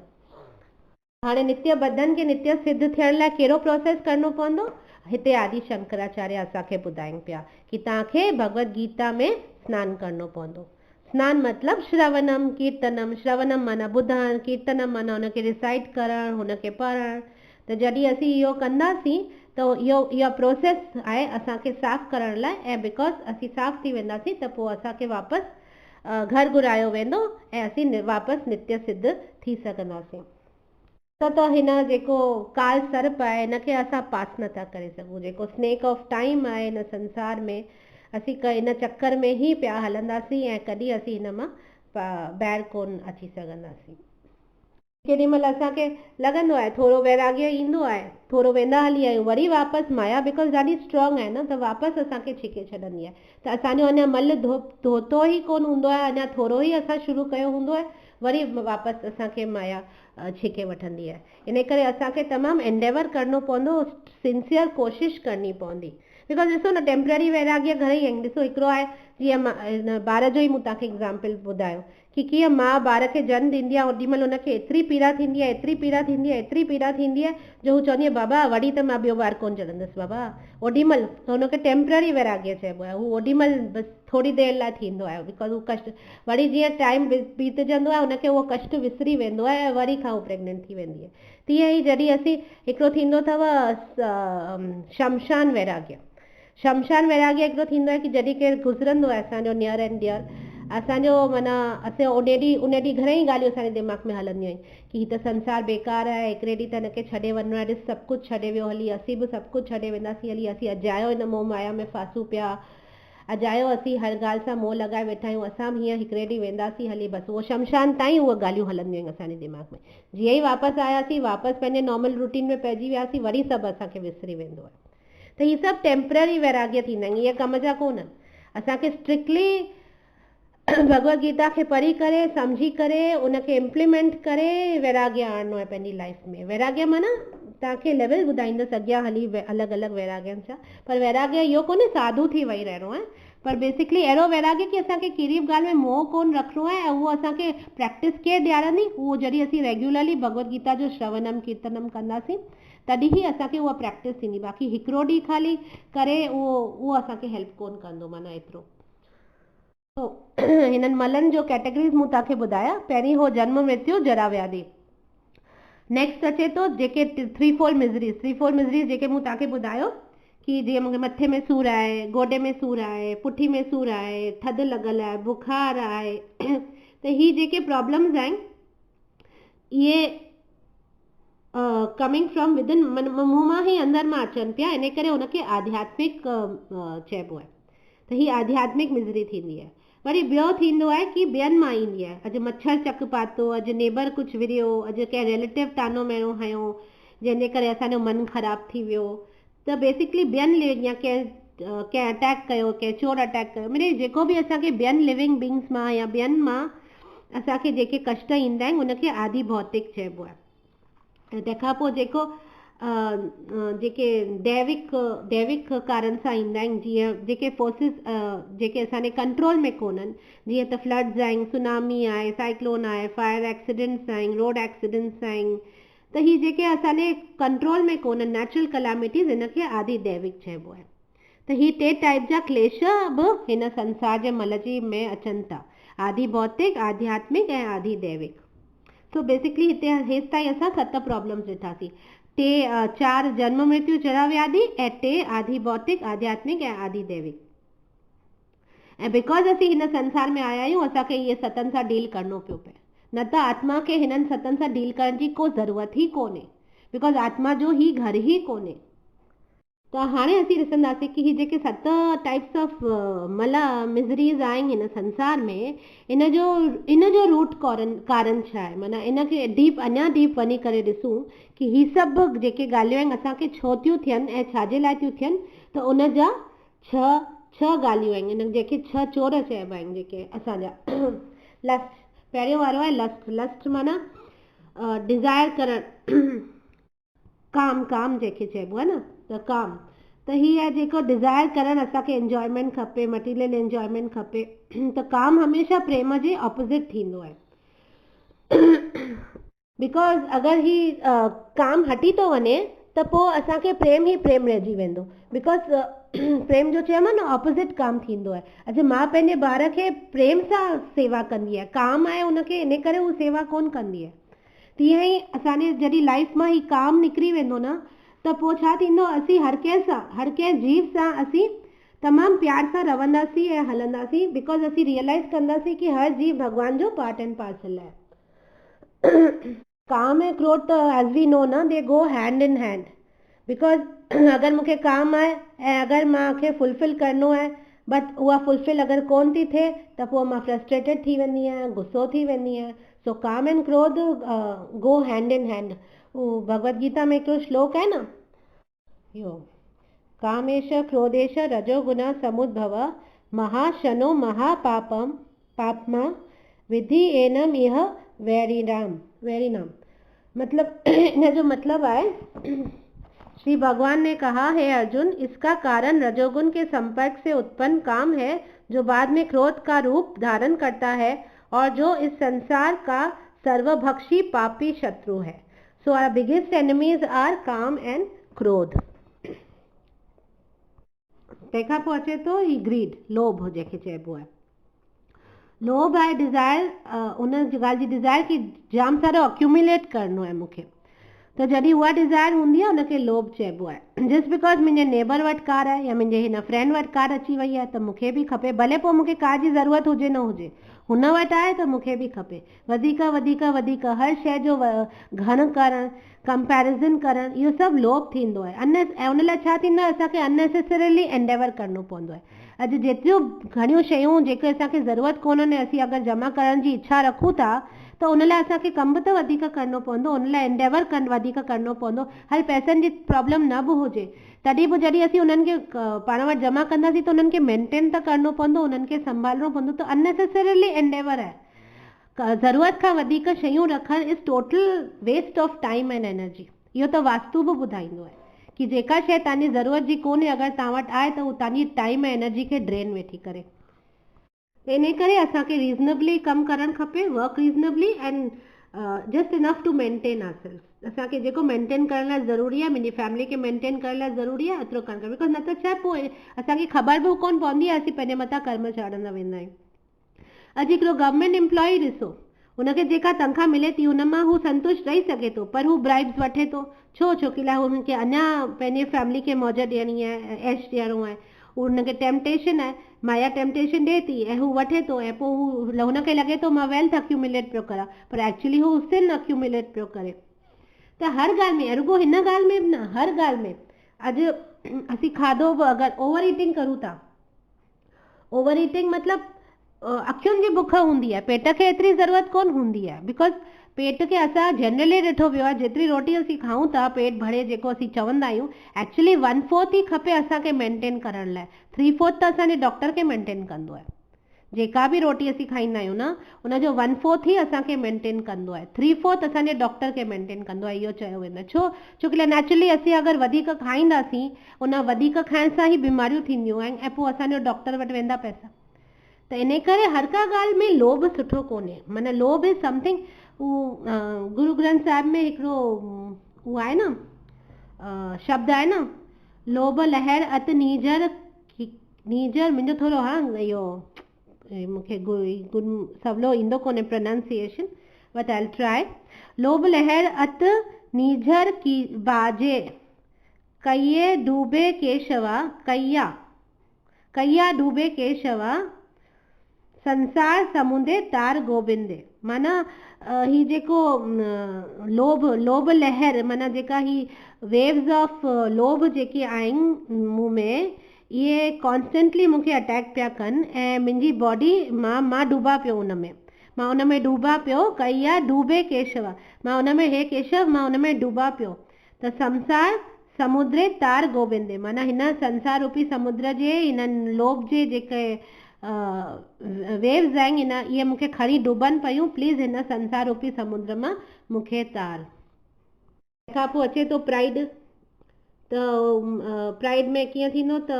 हाणे नित्य बद्धनि खे नित्य सिद्ध थियण लाइ कहिड़ो प्रोसेस करणो पवंदो? हिते आदि शंकराचार्य असांखे ॿुधाइनि पिया कि तव्हांखे भगवत गीता में सनानु करणो पवंदो। सनानु मतिलबु श्रवणम कीर्तनम, श्रवणम माना ॿुधणु, कीर्तनम माना हुनखे रिसाइट करणु, हुनखे पढ़णु। त जॾहिं असीं इहो कंदासीं त इहा प्रोसेस आहे असांखे साफ़ करण लाइ, ऐं बिकॉज़ असीं साफ़ थी वेंदासीं त पोइ असांखे वापसि घर घुरायो वेंदो ऐं असीं वापसि नित्य सिद्ध थी सघंदासीं। त हिन जेको काल सर्प आहे हिनखे असां पास नथा करे सघूं, जेको स्नेक ऑफ टाइम आहे हिन संसार में, असीं हिन चक्कर में ई पिया हलंदासीं ऐं कॾहिं असीं हिन मां ॿाहिरि कोन अची सघंदासीं। केॾी महिल असांखे लॻंदो आहे, थोरो वैराग्य ईंदो आहे, थोरो वेंदा हली आहियूं, वरी वापसि माया बिकॉज़ ॾाढी स्ट्रॉन्ग आहे न, त वापसि असांखे छिके छॾंदी आहे। त असांजो अञा मल धोतो ई कोन हूंदो आहे, अञा थोरो ई असां शुरू कयो हूंदो आहे, वरी वापसि असांखे माया छिके वठंदी आहे। इन करे असांखे तमामु एंडेवर करिणो पवंदो, सिंसियर कोशिशि करणी पवंदी। बिकॉज ॾिसो न, टेम्पररी वैराग्य घणेई आहिनि। ॾिसो हिकिड़ो आहे, जीअं ॿार जो ई मूं तव्हांखे एग्ज़ाम्पल ॿुधायो कि कीअं माउ ॿार खे जनमु ॾींदी आहे, ओॾी महिल हुनखे एतिरी पीड़ा थींदी आहे, एतिरी पीड़ा थींदी आहे, एतिरी पीड़ा थींदी आहे, जो हू चवंदी आहे बाबा वरी त मां ॿियो ॿार कोन ॼणंदसि बाबा। ओॾी महिल त हुनखे टेम्पररी वैराग्य चइबो आहे। हू ओॾी महिल बसि थोरी देरि लाइ थींदो आहे, बिकॉज हू कष्ट, वरी जीअं टाइम बीतजंदो आहे हुनखे उहो कष्ट विसरी वेंदो आहे ऐं वरी खां हू प्रेग्नेंट थी वेंदी आहे। तीअं ई जॾहिं असीं, हिकिड़ो थींदो अथव शमशान वैराग्य। शमशान वैराग्य हिकिड़ो थींदो आहे कि जॾहिं केरु गुज़रंदो आहे असांजो नियर एंड डियर, असांजो माना असां उन ॾींहुं घणेई ॻाल्हियूं असांजे दिमाग़ में हलंदियूं आहिनि कि हीअ त संसार बेकार आहे, हिकिड़े ॾींहुं त हिनखे छॾे वञिणो आहे, ॾिस सभु कुझु छॾे वियो, हली असीं बि सभु कुझु छॾे वेंदासीं, हली असीं अजायो हिन मोह माया में फासूं पिया, अजायो असीं हर ॻाल्हि सां मोह लॻाए वेठा आहियूं, असां बि हीअं हिकिड़े ॾींहुं वेंदासीं, हली बसि उहो शमशान ताईं उहे ॻाल्हियूं हलंदियूं आहिनि असांजे दिमाग़ में। जीअं ई वापसि आयासीं, वापसि पंहिंजे नॉर्मल रूटीन में पइजी वियासीं, वरी सभु असांखे विसरी वेंदो आहे। त हीअ सभु टेम्पररी वैराग्य थींदा आहिनि, इहे कम जा कोन्हनि। असांखे स्ट्रिक्टली भगवत गीता खे पढ़ी करे, सम्झी करे, उनखे इम्प्लीमेंट करे वैराग्य आणणो आहे पंहिंजी लाइफ में। वैराग्य माना तव्हांखे लेवल ॿुधाईंदसि अॻियां हली अलॻि अलॻि वैराग्यनि जा, पर वैराग्य इहो कोन्हे साधू थी वेही रहणो आहे, पर बेसिकली अहिड़ो वैराग्य कि असांखे कहिड़ी बि ॻाल्हि में मोह कोन रखिणो आहे। ऐं उहो असांखे प्रैक्टिस केरु ॾियारंदी, उहो जॾहिं असीं रेगुलरली भगवत गीता जो श्रवणम कीर्तनम कंदासीं तॾहिं ई असांखे उहा प्रैक्टिस थींदी। बाक़ी हिकिड़ो ॾींहुं ख़ाली करे उहो असांखे हेल्प कोन कंदो, माना एतिरो। हिननि मलनि जो कैटेगरीज़ मूं तव्हांखे ॿुधाया। पहिरीं हो जन्म मृत्यु जरा व्याधि। नेक्स्ट अचे थो जेके थ्री फोल्ड मिज़रीज़ जेके मूं तव्हांखे ॿुधायो कि जीअं मूंखे मथे में सूरु आहे, गोॾे में सूरु आहे, पुठी में सूरु आहे, थधि लॻल आहे, बुखार आहे त ही जेके प्रॉब्लम्स आहिनि इहे कमिंग फ्रॉम विदिन, मुंहुं मां ई अंदरि मां अचनि पिया, इन करे हुनखे आध्यात्मिक चइबो आहे। त ही आध्यात्मिक मिज़री थींदी आहे। वरी ॿियो थींदो आहे कि ॿियनि मां ईंदी आहे। अॼु मच्छर चक पातो, अॼु नेबर कुझु विरियो, अॼु कंहिं रिलेटिव तानो मेणो हयो, जंहिंजे करे असांजो मनु ख़राबु थी वियो। त बेसिकली ॿियनि या कंहिं अटैक कयो, कंहिं चोर अटैक कयो, मिले जेको बि असांखे ॿियनि लिविंग बींग्स मां या ॿियनि मां असांखे जेके कष्ट ईंदा आहिनि उनखे आदि भौतिक चइबो आहे। तंहिंखां पोइ जेके दैविक कारण सां ईंदा आहिनि, जीअं जेके फोर्सिस जेके असांजे कंट्रोल में कोन्हनि, जीअं त फ्लड्स आहिनि, सुनामी आहे, साइक्लोन आहे, फायर एक्सीडेंट्स आहिनि, रोड एक्सीडेंट्स आहिनि, त ही जेके असांजे कंट्रोल में कोन्हनि नेचुरल कैलामिटीज़, हिनखे आदि दैविक चइबो आहे। त ही टे टाइप जा क्लेश बि हिन संसार जे मल जी में अचनि था, आदि भौतिक, आध्यात्मिक ऐं आदि दैविक। सो बेसिकली हिते हेसि ताईं असां 7 प्रॉब्लम्स ॾिठासीं। 4 जन्म मृत्यु जरा व्याधि ऐं 3 आदि भौतिक, आध्यात्मिक ऐं आदि दैविक। ऐं बिकॉज असीं हिन संसार में आया आहियूं, असांखे इहे 7 सां डील करिणो पियो पए, न त आत्मा खे हिननि 7 सां डील करण जी को ज़रूरत ई कोन्हे, बिकॉज आत्मा जो ही घर ई कोन्हे। त हाणे असीं ॾिसंदासीं कि ही जेके 7 टाइप्स ऑफ मिज़रीज़ आहिनि हिन संसार में, इन जो रूट कारण छा आहे। माना इनखे अञा डीप वञी करे ॾिसूं कि ही सभु जेके ॻाल्हियूं आहिनि असांखे छो थियूं थियनि ऐं छाजे लाइ थियूं थियनि। त उन जा छह ॻाल्हियूं आहिनि, इन जेके 6 चोर चइबा आहिनि जेके असांजा। लस्ट, पहिरियों वारो आहे लस्ट माना डिज़ायर करणु, काम जेके चइबो आहे न, त काम। त हीअ आहे जेको डिज़ायर करणु, असांखे इंजॉयमेंट खपे, मटीरियल इंजॉयमेंट खपे, त काम हमेशह प्रेम जे ऑपोज़िट थींदो आहे। बिकॉज अगरि ही काम हटी थो वञे त पोइ असांखे प्रेम ई प्रेम रहिजी वेंदो, बिकॉज प्रेम जो चयोमांव न ऑपोज़िट काम थींदो आहे। अॼु मां पंहिंजे ॿार खे प्रेम सां सेवा कंदी आहियां, काम आहे उनखे, इन करे हू सेवा कोन कंदी आहे। तीअं ई असांजे जॾहिं लाइफ मां ही काम निकिरी वेंदो न, त पोइ छा थींदो, असीं हर कंहिं जीव सां असीं तमामु प्यार सां रहंदासीं ऐं हलंदासीं, बिकॉज असीं रियलाइज़ कंदासीं कि हर जीव भॻवान जो पार्ट एंड पार्सल आहे। काम ऐं क्रोध त एज़ वी नो न, they go hand in hand. Because अगरि मूंखे काम आहे ऐं अगरि मूंखे फुलफिल करिणो आहे, बट उहा फुलफिल अगरि कोन थी थिए त पोइ मां फ्रस्ट्रेटेड थी वेंदी आहियां, गुस्सो थी वेंदी आहियां। सो काम एंड क्रोध go hand in hand. Bhagavat Gita में हिकिड़ो श्लोक आहे न, यो कामेश क्रोधेश रजोगुण समुद्भव महाशनो महापापम पापमा विधि एनम इह वेरी राम, वेरी नाम, मतलब इन जो मतलब है, श्री भगवान ने कहा है अर्जुन, इसका कारण रजोगुण के संपर्क से उत्पन्न काम है, जो बाद में क्रोध का रूप धारण करता है और जो इस संसार का सर्वभक्षी पापी शत्रु है। So our biggest enemies are काम एंड क्रोध। तंहिंखां पोइ अचे थो ही ग्रीड, लोभ जंहिंखे चइबो आहे। लोभ आहे डिज़ायर, उन ॻाल्हि जी डिज़ायर कि जाम सारो अक्यूमुलेट करिणो आहे मूंखे, त जॾहिं उहा डिज़ायर हूंदी आहे उनखे लोभ चइबो आहे। जस्ट बिकॉज मुंहिंजे नेबर वटि कार आहे या मुंहिंजे हिन फ्रेंड वटि कार अची वई आहे त मूंखे बि खपे, भले पोइ मूंखे कार जी ज़रूरत हुजे न हुजे, हुन वटि आहे त मूंखे बि खपे। वधीक वधीक वधीक हर शइ जो घण करणु, कंपैरिज़न करणु, इहो सभु लोभ थींदो आहे। ऐं उन लाइ छा थींदो आहे, असांखे अननेसेसरीली एंडेवर करिणो पवंदो आहे। अॼु जेतिरियूं घणियूं शयूं जेके असांखे ज़रूरत कोन्हनि असीं अगरि जमा करण जी इच्छा रखूं था त उन लाइ असांखे कमु त वधीक करिणो पवंदो, उन लाइ एंडेवर वधीक करिणो पवंदो। हल पैसनि जी प्रॉब्लम न बि हुजे तॾहिं बि जॾहिं असीं उन्हनि खे पाण वटि जमा कंदासीं त उन्हनि खे मेंटेन त करिणो पवंदो, उन्हनि खे संभालणो पवंदो, त अननेसेसरीली एंडेवर आहे। ज़रूरत खां वधीक शयूं रखणु is total waste of time and energy. इहो त वास्तु बि ॿुधाईंदो आहे कि जेका शइ तव्हांजी ज़रूरत जी कोन्हे अगरि तव्हां वटि आहे त उहो तव्हांजी टाइम ऐं एनर्जी खे ड्रेन वेठी करे। इन करे असांखे रीज़नेबली कमु करणु खपे, work reasonably and just enough to maintain ourself. असांखे जेको मेंटेन करण लाइ ज़रूरी आहे, मुंहिंजी फैमिली खे मेंटेन करण लाइ ज़रूरी आहे, एतिरो करणु खपे। बिकॉज न त छा पोइ असांखे ख़बर बि कोन पवंदी आहे, असीं पंहिंजे मथां कर्म चाढ़ंदा वेंदा आहियूं। अॼु हिकिड़ो गवर्नमेंट एम्प्लॉई ॾिसो, उनखे जेका तनख़्वाह मिले थी उन मां हू संतुष्ट रही सघे थो, पर हू ब्राइब्स वठे थो। छो की लाइ हुनखे अञा पंहिंजे फैमिली खे मौज ॾियणी आहे, ऐश ॾियणो आहे, हुनखे टेम्पटेशन आहे, माया टेम्पटेशन ॾिए थी ऐं हू वठे थो ऐं पोइ हू हुनखे लॻे थो मां वेल्थ अक्यूमुलेट पियो करां, पर एक्चुअली हू सिन अक्यूमुलेट पियो करे। त हर ॻाल्हि में, रुॻो हिन ॻाल्हि में बि न, हर ॻाल्हि में अॼु असीं खाधो बि अगरि ओवर ईटिंग करूं था, ओवर ईटिंग मतिलबु अखियुनि जी बुख हूंदी आहे, पेट खे एतिरी ज़रूरत कोन हूंदी आहे। बिकॉज पेट खे असां जनरली ॾिठो वियो आहे जेतिरी रोटी असीं खाऊं था पेट भरे जेको असीं चवंदा आहियूं, एक्चुअली 1/4 ई खपे असांखे मेंटेन करण लाइ, 3/4 त असांजे डॉक्टर खे मेंटेन कंदो आहे। जेका बि रोटी असीं खाईंदा आहियूं न उनजो 1/4 ई असांखे मेंटेन कंदो आहे, 3/4 असांजे डॉक्टर खे मेंटेन कंदो आहे। इहो चयो वेंदो आहे छो की नेचुरली असीं अगरि वधीक खाईंदासीं उन वधीक खाइण सां ई बीमारियूं थींदियूं आहिनि ऐं पोइ असांजो डॉक्टर वटि वेंदा पैसा। त इन करे हर का ॻाल्हि में लोभ सुठो कोन्हे, माना लोभ इज़ समथिंग। गुरु ग्रंथ साहिब में हिकिड़ो उहो आहे न शब्द आहे न, लोभ लहर अत नीजर, नीजर मुंहिंजो थोरो इहो मूंखे सवलो ईंदो कोन्हे pronunciation, but I will try. लोभ लहर अत नीजर की बाजे, कइये डूबे केशवा, कइया डूबे केशवा, संसार समुंदे तार गोबिंदे। माना ही जेको लोभ लहर, माना जेका ही वेव्स ऑफ लोभ जेके आहिनि मूं में, इहे कॉन्स्टेंटली मूंखे अटैक पिया कनि ऐं मुंहिंजी बॉडी मां डूबा पियो उन में डूबा पियो। कइया डूबे केशवा, मां उन में, हे केशव मां उन में डूबा पियो। त संसार समुद्रे तार गोबिंदे, माना हिन संसार रूपी समुद्र जे हिननि लोभ जे जेके वेव्स आहिनि इहे मूंखे खणी डुबनि पियूं, प्लीज़ हिन संसार रूपी समुद्र मां मूंखे तार। तंहिंखां पोइ अचे थो प्राइड। त प्राइड में कीअं थींदो त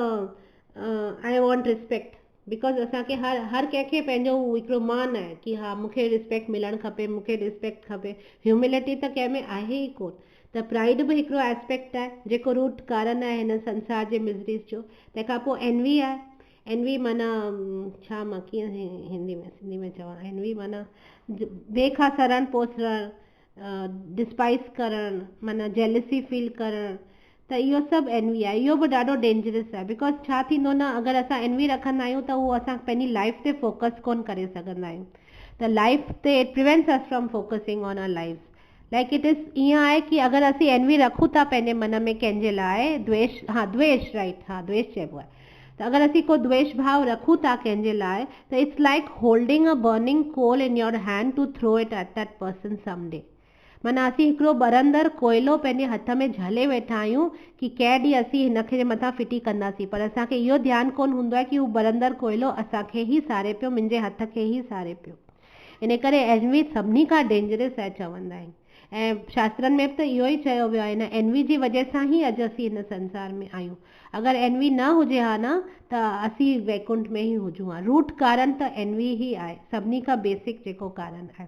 आई वॉन्ट रिस्पेक्ट, बिकॉज असांखे हर कंहिंखे पंहिंजो हिकिड़ो मान आहे कि हा मूंखे रिस्पेक्ट मिलणु खपे, मूंखे रिस्पेक्ट खपे। ह्यूमिलिटी त कंहिं में आहे ई कोन। त प्राइड बि हिकिड़ो एस्पेक्ट आहे जेको रूट कारण आहे हिन संसार जे मिज़रीज़ जो। तंहिंखां पोइ एनवी आहे। एनवी माना छा, मां कीअं हिंदी में सिंधी में चवां, एनवी माना ॿिए खां सरणु पोसणु, डिस्पाइस करणु, माना जेलसी फील करणु। त इहो सभु एनवी आहे। इहो बि ॾाढो डेंजरस आहे, बिकॉज छा थींदो न, अगरि असां एनवी रखंदा आहियूं त उहो असां पंहिंजी लाइफ ते फोकस कोन करे सघंदा आहियूं। त लाइफ ते it prevents us from focusing on our life. Like it is ईअं आहे कि अगरि असीं एनवी रखूं था पंहिंजे मन में कंहिंजे लाइ, द्वेष, द्वेष राइट, द्वेष चइबो आहे। त अगरि असीं को द्वेष भाव रखूं था कंहिंजे लाइ त it's like holding a burning coal in your hand to throw it at that person someday. माना असीं हिकिड़ो ॿरंदड़ कोयलो पंहिंजे हथ में झले वेठा आहियूं कि कंहिं ॾींहुं असीं हिनखे मथां फिटी कंदासीं, पर असांखे इहो ध्यानु कोन हूंदो आहे कि हू ॿरंदड़ कोयलो असांखे ई सारे पियो, मुंहिंजे हथ खे ई सारे पियो। इन करे एनवी सभिनी खां डेंजरस आहे चवंदा आहिनि। ऐं शास्त्रनि में बि त इहो ई चयो वियो आहे, हिन एनवी जी वजह सां ई अॼु असीं हिन संसार में आहियूं। अगरि एनवी न हुजे हा न त असीं वैकुंठ में ई हुजूं हा। रूट कारण त एनवी ई आहे, सभिनी खां बेसिक जेको कारण आहे।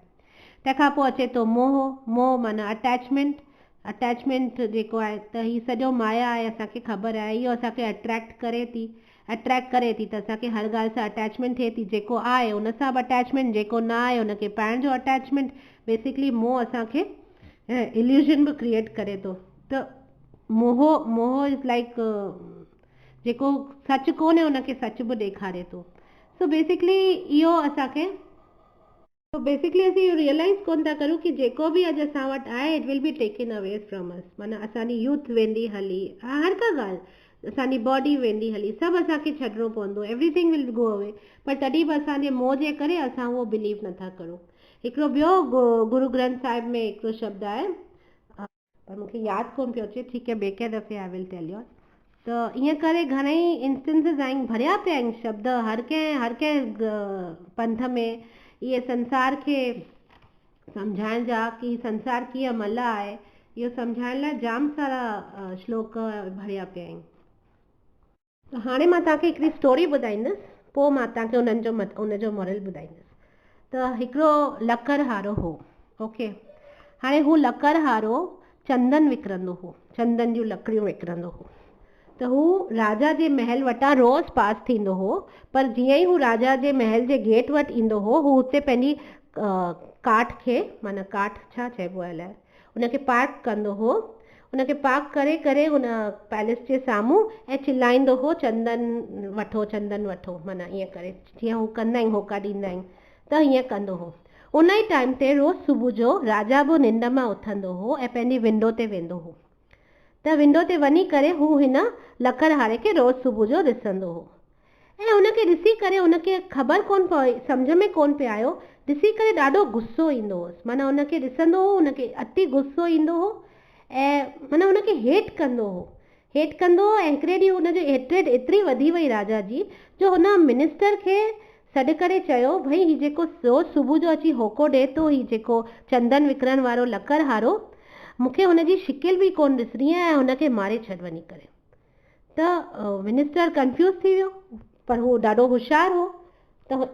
तंहिंखां पोइ अचे थो मोह। मोह माना अटैचमेंट। अटैचमेंट जेको आहे त हीउ सॼो माया आहे, असांखे ख़बर आहे। इहो असांखे अट्रैक्ट करे थी त असांखे हर ॻाल्हि सां अटैचमेंट थिए थी। जेको आहे उन सां बि अटैचमेंट, जेको न आहे उनखे पाइण जो अटैचमेंट। बेसिकली मोह असांखे इल्यूजन बि क्रिएट करे थो। त मोह इज़ लाइक जेको सच कोन्हे उनखे सच बि ॾेखारे थो। सो बेसिकली इहो असांखे असीं इहो रियलाइज़ कोन था करूं कि जेको बि अॼु असां वटि आहे it will be taken away from us. माना असांजी यूथ वेंदी हली, हर का ॻाल्हि असांजी बॉडी वेंदी हली, सभु असांखे छॾिणो पवंदो, एवरीथिंग विल गो अवे। पर तॾहिं बि असांजे मोह जे करे असां उहो बिलीव नथा करूं। हिकिड़ो ॿियो गुरु ग्रंथ साहिब में हिकिड़ो शब्द आहे, पर मूंखे यादि कोन पियो अचे, ठीकु आहे ॿिए कंहिं दफ़े आई विल टेल यू। त ईअं करे घणेई इंस्टेंसिस आहिनि, भरिया पिया आहिनि शब्द हर कंहिं पंथ में। इहे संसार खे सम्झाइण जा कि संसार कीअं मल आहे, इहो सम्झाइण लाइ जाम सारा श्लोक भरिया पिया आहिनि। त हाणे मां तव्हांखे हिकिड़ी स्टोरी ॿुधाईंदसि, पोइ मां तव्हांखे उनजो मॉरल ॿुधाईंदसि। त हिकिड़ो लकड़हारो हो, ओके। हाणे हू लकड़हारो चंदन विकिणंदो हो, चंदन जूं लकड़ियूं विकिणंदो हो। त हू राजा जे महल वटां रोज़ पास थींदो हो। पर जीअं ई हू राजा जे महल जे गेट वटि ईंदो हो, हू हुते पंहिंजी काठ खे, माना काठ छा चइबो आहे अलाए, उनखे पार्क कंदो हो। उनखे पार्क करे करे हुन पैलेस जे साम्हूं ऐं चिल्लाईंदो हो, चंदन वठो, चंदन वठो। माना ईअं करे जीअं हू कंदा आहिनि, होका ॾींदा आहिनि, त हीअं कंदो हो। उन ई टाइम ते रोज़ सुबुह जो राजा बि निंड मां उथंदो हो ऐं पंहिंजी विंडो ते वेंदो हो। त विंडो ते वञी करे हू हिन लकड़हारे खे रोज़ सुबुह जो ॾिसंदो हो। ऐं उनखे ॾिसी करे उनखे ख़बर कोन पई, सम्झ में कोन पियो आयो। ॾिसी करे ॾाढो गुस्सो ईंदो हुअसि, माना उनखे ॾिसंदो हो, उनखे अति गुस्सो ईंदो हो ऐं माना उनखे हेठि कंदो हो। ऐं हिकिड़े ॾींहुं उनजो हेट्रेड एतिरी वधी वई राजा जी, जो हुन मिनिस्टर खे सॾु करे चयो, भई हीउ जेको रोज़ सुबुह जो अची होको ॾिए थो, हीउ जेको चंदन विकिणण वारो लकड़हारो, मूंखे हुनजी शिकिल बि कोन ॾिसणी आहे ऐं हुनखे मारे छॾ वञी करे। त मिनिस्टर कंफ्यूज थी वियो, पर हू ॾाढो होशियारु हो।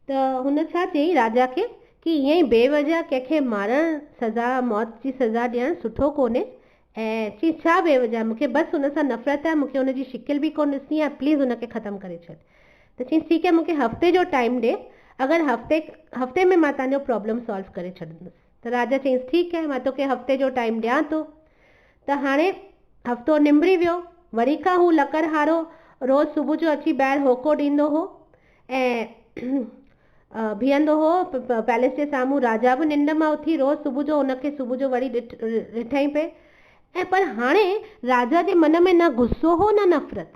त हुन छा चई राजा खे कि ईअं ई बेवजह कंहिंखे मारण, सज़ा, मौत जी सज़ा ॾियणु सुठो कोन्हे। ऐं चई छा बेवजह, मूंखे बसि हुन सां नफ़रत आहे, मूंखे हुनजी शिकिल बि कोन ॾिसणी आहे, प्लीज़ हुनखे ख़तमु करे छॾ। त चई ठीकु आहे, मूंखे हफ़्ते जो टाइम ॾे, अगरि हफ़्ते में मां तव्हांजो प्रॉब्लम सॉल्व करे छॾंदुसि। त राजा चईंसि ठीकु आहे, मां तोखे हफ़्ते जो टाइम ॾियां थो। त हाणे हफ़्तो निकिरी वियो। वरी खां हू लकड़हारो रोज़ सुबुह जो अची ॿाहिरि होको ॾींदो हो ऐं बीहंदो हो पैलेस जे साम्हूं। राजा बि निंड मां उथी रोज़ सुबुह जो उनखे सुबुह जो वरी ॾिठई पे। ऐं पर हाणे राजा जे मन में न गुस्सो हो न नफ़रत।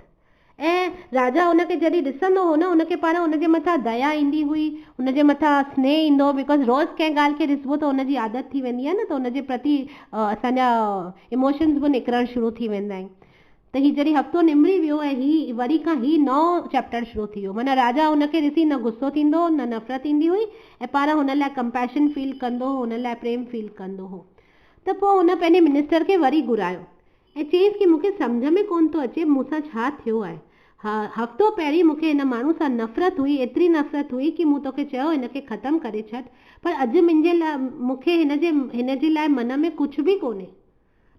ऐं राजा उनखे जॾहिं ॾिसंदो हो न, उनखे पाण उनजे मथां दया ईंदी हुई, उनजे मथां स्नेह ईंदो हो। बिकॉज़ रोज़ कंहिं ॻाल्हि खे ॾिसबो त उनजी आदत थी वेंदी आहे न, त उनजे प्रति असांजा इमोशन्स बि निकिरणु शुरू थी वेंदा आहिनि। त हीउ जॾहिं हफ़्तो निमिरी वियो ऐं हीउ वरी खां नओं चैप्टर शुरू थी वियो। माना राजा हुनखे ॾिसी न गुस्सो थींदो, न नफ़रत ईंदी हुई, ऐं पाण हुन लाइ कंपैशन फील कंदो हो, हुन लाइ प्रेम फील कंदो हो। त पोइ हुन पंहिंजे मिनिस्टर खे वरी घुरायो ऐं चयईंसि कि मूंखे सम्झ में कोन थो अचे मूंसां छा थियो आहे। हफ़्तो पहिरीं मूंखे हिन माण्हू सां नफ़रत हुई, एतिरी नफ़रत हुई कि मूं तोखे चयो हिनखे ख़तमु करे छॾ, पर अॼु मुंहिंजे लाइ मूंखे हिन जे लाइ मन में कुझु बि कोन्हे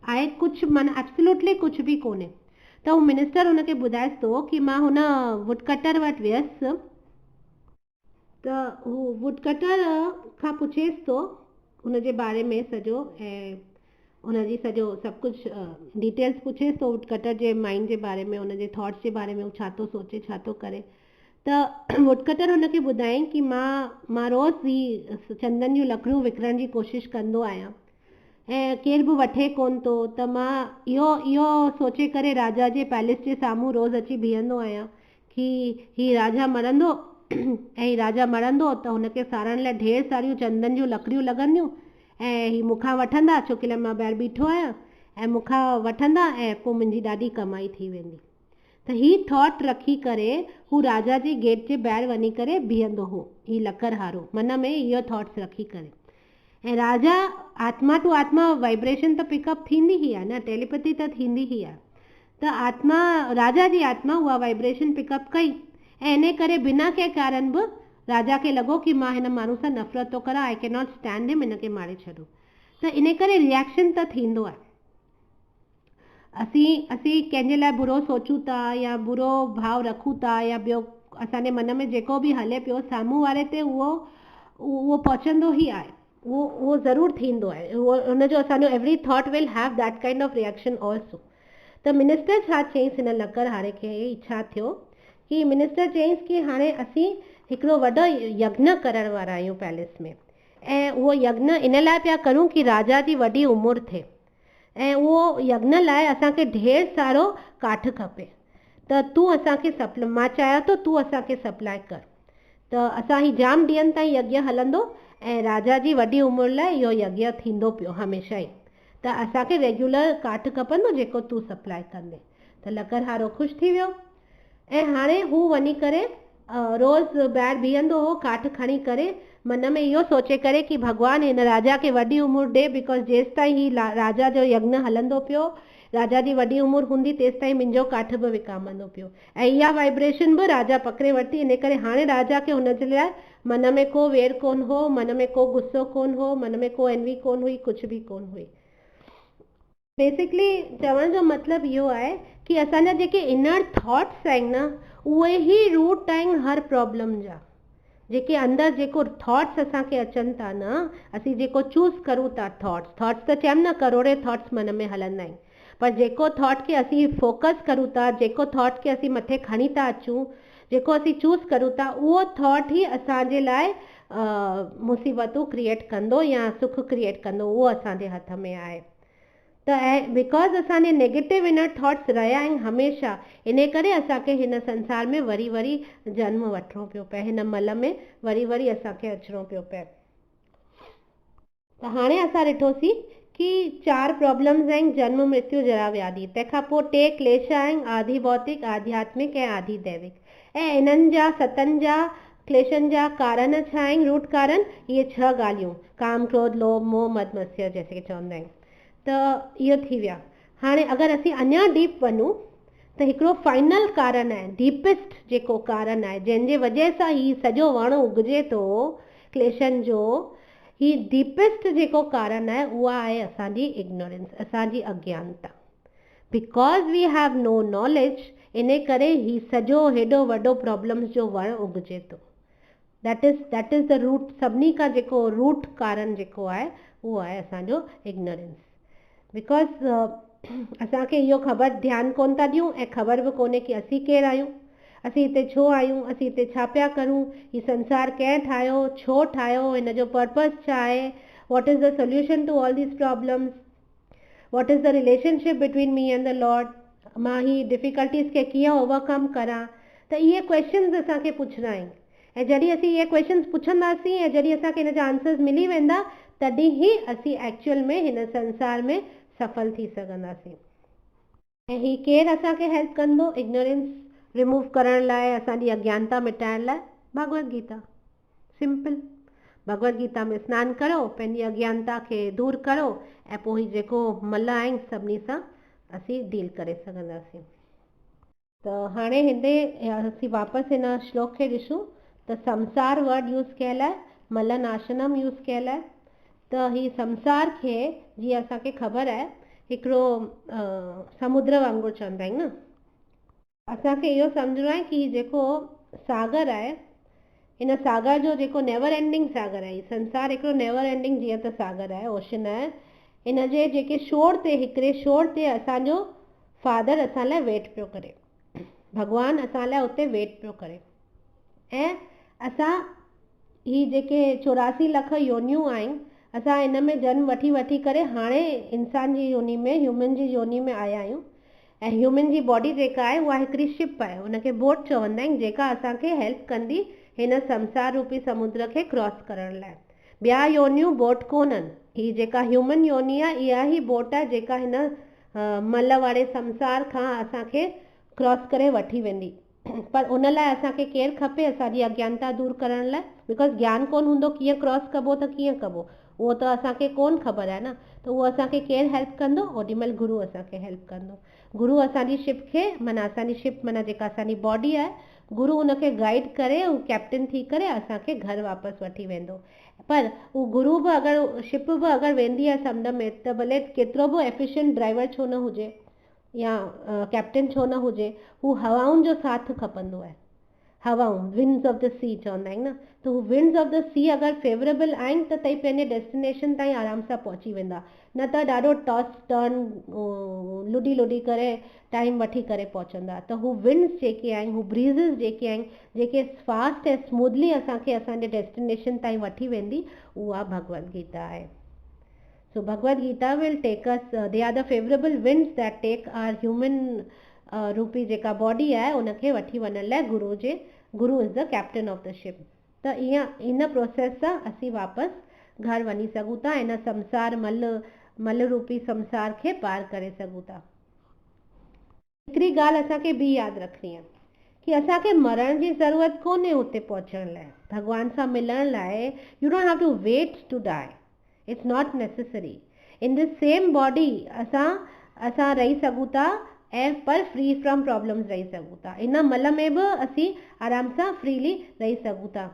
आहे, कुझु माना एब्सोल्युटली कुझु बि कोन्हे। त हू मिनिस्टर हुनखे ॿुधाएसि थो कि मां हुन वुडकटर वटि वियसि। त हू वुडकटर खां पुछेसि थो हुनजे बारे में सॼो, ऐं हुनजी सॼो सभु कुझु डिटेल्स पुछेसि थो वुडकटर जे माइंड जे बारे में, हुनजे थॉट्स जे बारे में, हू छा थो सोचे, छा थो करे। त वुडकटर हुनखे ॿुधाईं कि मां रोज़ ही चंदन जूं लकड़ियूं विकिणण जी कोशिशि कंदो आहियां ऐं केर बि वठे कोन थो। त मां इहो सोचे करे राजा जे पैलेस जे साम्हूं रोज़ अची बीहंदो आहियां कि ही राजा मरंदो ऐं राजा मरंदो त हुनखे साड़ण लाइ ढेर सारियूं चंदन जूं लकड़ियूं लॻंदियूं ऐं ही मूंखां वठंदा, छो कि मां ॿाहिरि बीठो आहियां, ऐं मूंखां वठंदा ऐं पोइ मुंहिंजी ॾाढी कमाई थी वेंदी। त ही थॉट रखी करे हू राजा जी गेट जे ॿाहिरि वञी करे बीहंदो हो, ही लकड़हारो मन में इहो थॉट्स रखी करे। ऐं राजा आत्मा टू आत्मा वाइब्रेशन त पिकअप थींदी ई आहे न, टेलीपैथी त थींदी ई आहे। त आत्मा राजा जी आत्मा उहा वाइब्रेशन पिकअप कई ऐं इन करे बिना कंहिं कारण बि राजा खे लॻो कि मां हिन माण्हू सां नफ़रत थो करां, आई कैन नॉट स्टैंड हिम, हिन खे मारे छॾो। त इन करे रिएक्शन त थींदो आहे। असीं कंहिंजे लाइ बुरो सोचूं था या बुरो भाव रखूं था या ॿियो असांजे मन में जेको बि हले पियो साम्हूं वारे ते उहो पहुचंदो ई आहे, उहो ज़रूरु थींदो आहे, उहो उनजो असांजो every thought will have that kind of reaction also. त मिनिस्टर छा चयईंसि हिन लकड़हारे खे, छा थियो कि मिनिस्टर चयईंसि कि हाणे असीं हिकिड़ो वॾो यज्ञ करण वारा आहियूं पैलेस में, ऐं उहो यज्ञ इन लाइ पिया करूं कि राजा जी वॾी उमिरि थिए, ऐं उहो यज्ञ लाइ असांखे ढेर सारो काठ खपे, त तूं असांखे मां चाहियां थो तूं असांखे सप्लाई कर। त असां ही जाम ॾींहंनि ताईं यज्ञ हलंदो ऐं राजा जी वॾी उमिरि लाइ इहो यज्ञ थींदो पियो हमेशह ई, त असांखे रेगुलर काठ खपंदो जेको तूं सप्लाई कंदे। त लकड़हारो ख़ुशि थी वियो ऐं हाणे हू वञी करे रोज़ ॿाहिरि बीहंदो हो काठ खणी करे, मन में इहो सोचे करे कि भॻवानु हिन राजा खे वॾी उमिरि ॾे, बिकॉज जेसि ताईं ही राजा जो यज्ञ हलंदो पियो, राजा जी वॾी उमिरि हूंदी तेसि ताईं मुंहिंजो काठ बि विकामंदो पियो, ऐं इहा वाइब्रेशन बि राजा पकड़े वरिती। इन करे हाणे राजा खे हुनजे लाइ मन में को वेर कोन हो, मन में को गुस्सो कोन हो, मन में को एनवी कोन हुई, कुझु बि कोन हुई। बेसिकली चवण जो मतिलबु इहो आहे कि असांजा जेके इनर थॉट्स आहिनि न, उहे ई रूट आहिनि हर प्रॉब्लम जा। जेके अंदरि जेको थॉट्स असांखे अचनि था न, असीं जेको चूज़ करूं था थॉट्स त चयमि न करोड़े थॉट्स मन में हलंदा आहिनि, पर जेको थॉट खे असीं फोकस करूं था, जेको थॉट खे असीं मथे खणी था अचूं, जेको असीं चूज़ करूं था, उहो थॉट ई असांजे लाइ मुसीबतूं क्रिएट कंदो या सुख क्रिएट कंदो, उहो असांजे हथ में आहे। त ऐं बिकॉज़ असांजे नेगेटिव इनर थॉट्स रहिया आहिनि हमेशह, इन करे असांखे हिन संसार में वरी वरी जन्म वठिणो पियो पए, हिन मल में वरी वरी असांखे अचिणो पियो पए। त हाणे असां ॾिठोसीं कि 4 प्रॉब्लम्स आहिनि, जन्म मृत्यु जरा व्याधि, तंहिंखां पोइ 2 क्लेश आहिनि, आदि भौतिक, आध्यात्मिक ऐं आदि दैविक। ऐं इन्हनि जा 7 जा क्लेशनि जा कारण छा आहिनि, रूट कारण इहे 6 ॻाल्हियूं, काम क्रोध लोभ मोह मद मत्सर जैसे कि चवंदा आहिनि। त इहो थी विया। हाणे अगरि असीं अञा डीप वञूं त हिकिड़ो फाइनल कारण आहे, डीपेस्ट जेको कारण आहे, जंहिंजे वजह सां ही सॼो वण उगजे थो क्लेशनि जो, ही डीपेस्ट जेको कारण आहे उहा आहे असांजी इग्नोरेंस, असांजी अज्ञानता। Because we have no knowledge, इन करे ही सॼो हेॾो वॾो प्रॉब्लम्स जो वण उगजे थो। दैट इज़ द रूट, सभिनी खां जेको रूट कारण जेको आहे उहो आहे असांजो इग्नोरेंस। बिकॉज़ असांखे इहो ख़बर ध्यानु कोन था ॾियूं ऐं ख़बर बि कोन्हे कि असीं केरु आहियूं, असीं हिते छो आहियूं, असीं हिते छा पिया करूं, ही संसार कंहिं ठाहियो, छो ठाहियो, हिन जो पर्पस छा आहे, what is the solution to all these problems, what is the relationship between me and the lord, मां ही डिफिकल्टीज़ खे कीअं ओवरकम करां। त इहे क्वेश्चन्स असांखे पुछणा आहिनि, ऐं जॾहिं असीं इहे क्वेश्चन्स पुछंदासीं ऐं जॾहिं असांखे हिन जा आंसर्स मिली वेंदा, तॾहिं ई असीं एक्चुअल में हिन संसार में सफल थी सघंदासीं। ऐं ही केरु असांखे हेल्प कंदो इग्नोरेंस रिमूव करण लाइ, असांजी अज्ञानता मिटाइण लाइ? भगवत गीता। सिंपल, भगवत गीता में सनानु करो, पंहिंजी अज्ञानता खे दूर करो ऐं पोइ जेको मल आहिनि सभिनी सां असीं डील करे सघंदासीं। त हाणे हिते असीं वापसि हिन श्लोक खे ॾिसूं त संसार वर्ड यूज़ कयल आहे, मलनाशनम यूज़ कयल आहे। त ही संसार खे जीअं असांखे ख़बर आहे हिकिड़ो समुद्र वांगुरु चवंदा आहिनि न, असांखे इहो सम्झणो आहे कि जेको सागर आहे, इन सागर जो जेको नेवर एंडिंग सागर आहे, संसार हिकिड़ो नेवर एंडिंग जीअं त सागर आहे, ओशन आहे, इन जे जेके शोर ते, हिकिड़े शोर ते असांजो फादर असां लाइ वेट पियो करे, भॻवानु असां लाइ उते वेट पियो करे। ऐं असां ही जेके 84 लख योनियूं आहिनि, असां इन में जन्म वठी वठी करे हाणे इंसान जी योनि में, ह्यूमन जी योनि में आया आहियूं। ऐं ह्यूमन जी बॉडी जेका आहे उहा हिकिड़ी शिप आहे, उनखे बोट चवंदा आहिनि, जेका असांखे हेल्प कंदी हिन संसार रूपी समुद्र खे क्रॉस करण लाइ। ॿिया योनियूं बोट कोन्हनि, ही जेका ह्यूमन योनि आहे इहा ई बोट आहे जेका हिन मल वारे संसार खां असांखे क्रॉस करे वठी वेंदी। पर उन लाइ असांखे केरु खपे असांजी अज्ञानता दूर करण लाइ, बिकॉज़ ज्ञान कोन हूंदो कीअं क्रॉस कबो त कीअं कबो उहो त असांखे कोन ख़बर आहे न। त उहो असांखे केरु हेल्प कंदो, ओॾीमहिल गुरु असांखे हेल्प कंदो। गुरु असांजी शिप खे माना असांजी शिप माना जेका असांजी बॉडी आहे, गुरु उनखे गाइड करे ऐं कैप्टन थी करे असांखे घर वापसि वठी वेंदो। पर उहो गुरु बि अगरि शिप बि अगरि वेंदी आहे समुंड में त भले केतिरो बि एफिशिएंट ड्राइवर छो न हुजे या कैप्टन छो न हुजे, हू हवाउनि जो साथ खपंदो आहे। हवाऊं विंड्स ऑफ द सी चवंदा आहिनि न, त हू विंड्स ऑफ द सी अगरि फेवरेबल आहिनि त तई पंहिंजे डेस्टिनेशन ताईं आराम सां पहुची वेंदा, न त ॾाढो टॉस टर्न लुडी लुडी करे टाइम वठी करे पहुचंदा। त हू विंड्स जेके आहिनि, हू ब्रीज़िस जेके आहिनि, जेके फास्ट ऐं स्मूथली असांखे असांजे डेस्टिनेशन ताईं वठी वेंदी, उहा भगवद गीता आहे। So Bhagavad Gita will take us, they are the favorable winds that take our human रूपी जेका बॉडी आहे उनखे वठी वञण लाइ guru is the captain of the ship. त ईअं इन प्रोसेस सां असीं वापसि घर वञी सघूं था, इन संसार मल रूपी संसार खे पार करे सघूं था। हिकिड़ी ॻाल्हि असांखे बि यादि रखणी आहे कि असांखे मरण जी ज़रूरत कोन्हे हुते पहुचण लाइ, भॻवान सां मिलण लाइ। You don't have to wait to die, it's not necessary. In this same body असां रही सघूं था ऐं पर फ्री फ्रॉम प्रॉब्लम्स रही सघूं था। इन मल में बि असीं आराम सां फ्रीली रही सघूं था,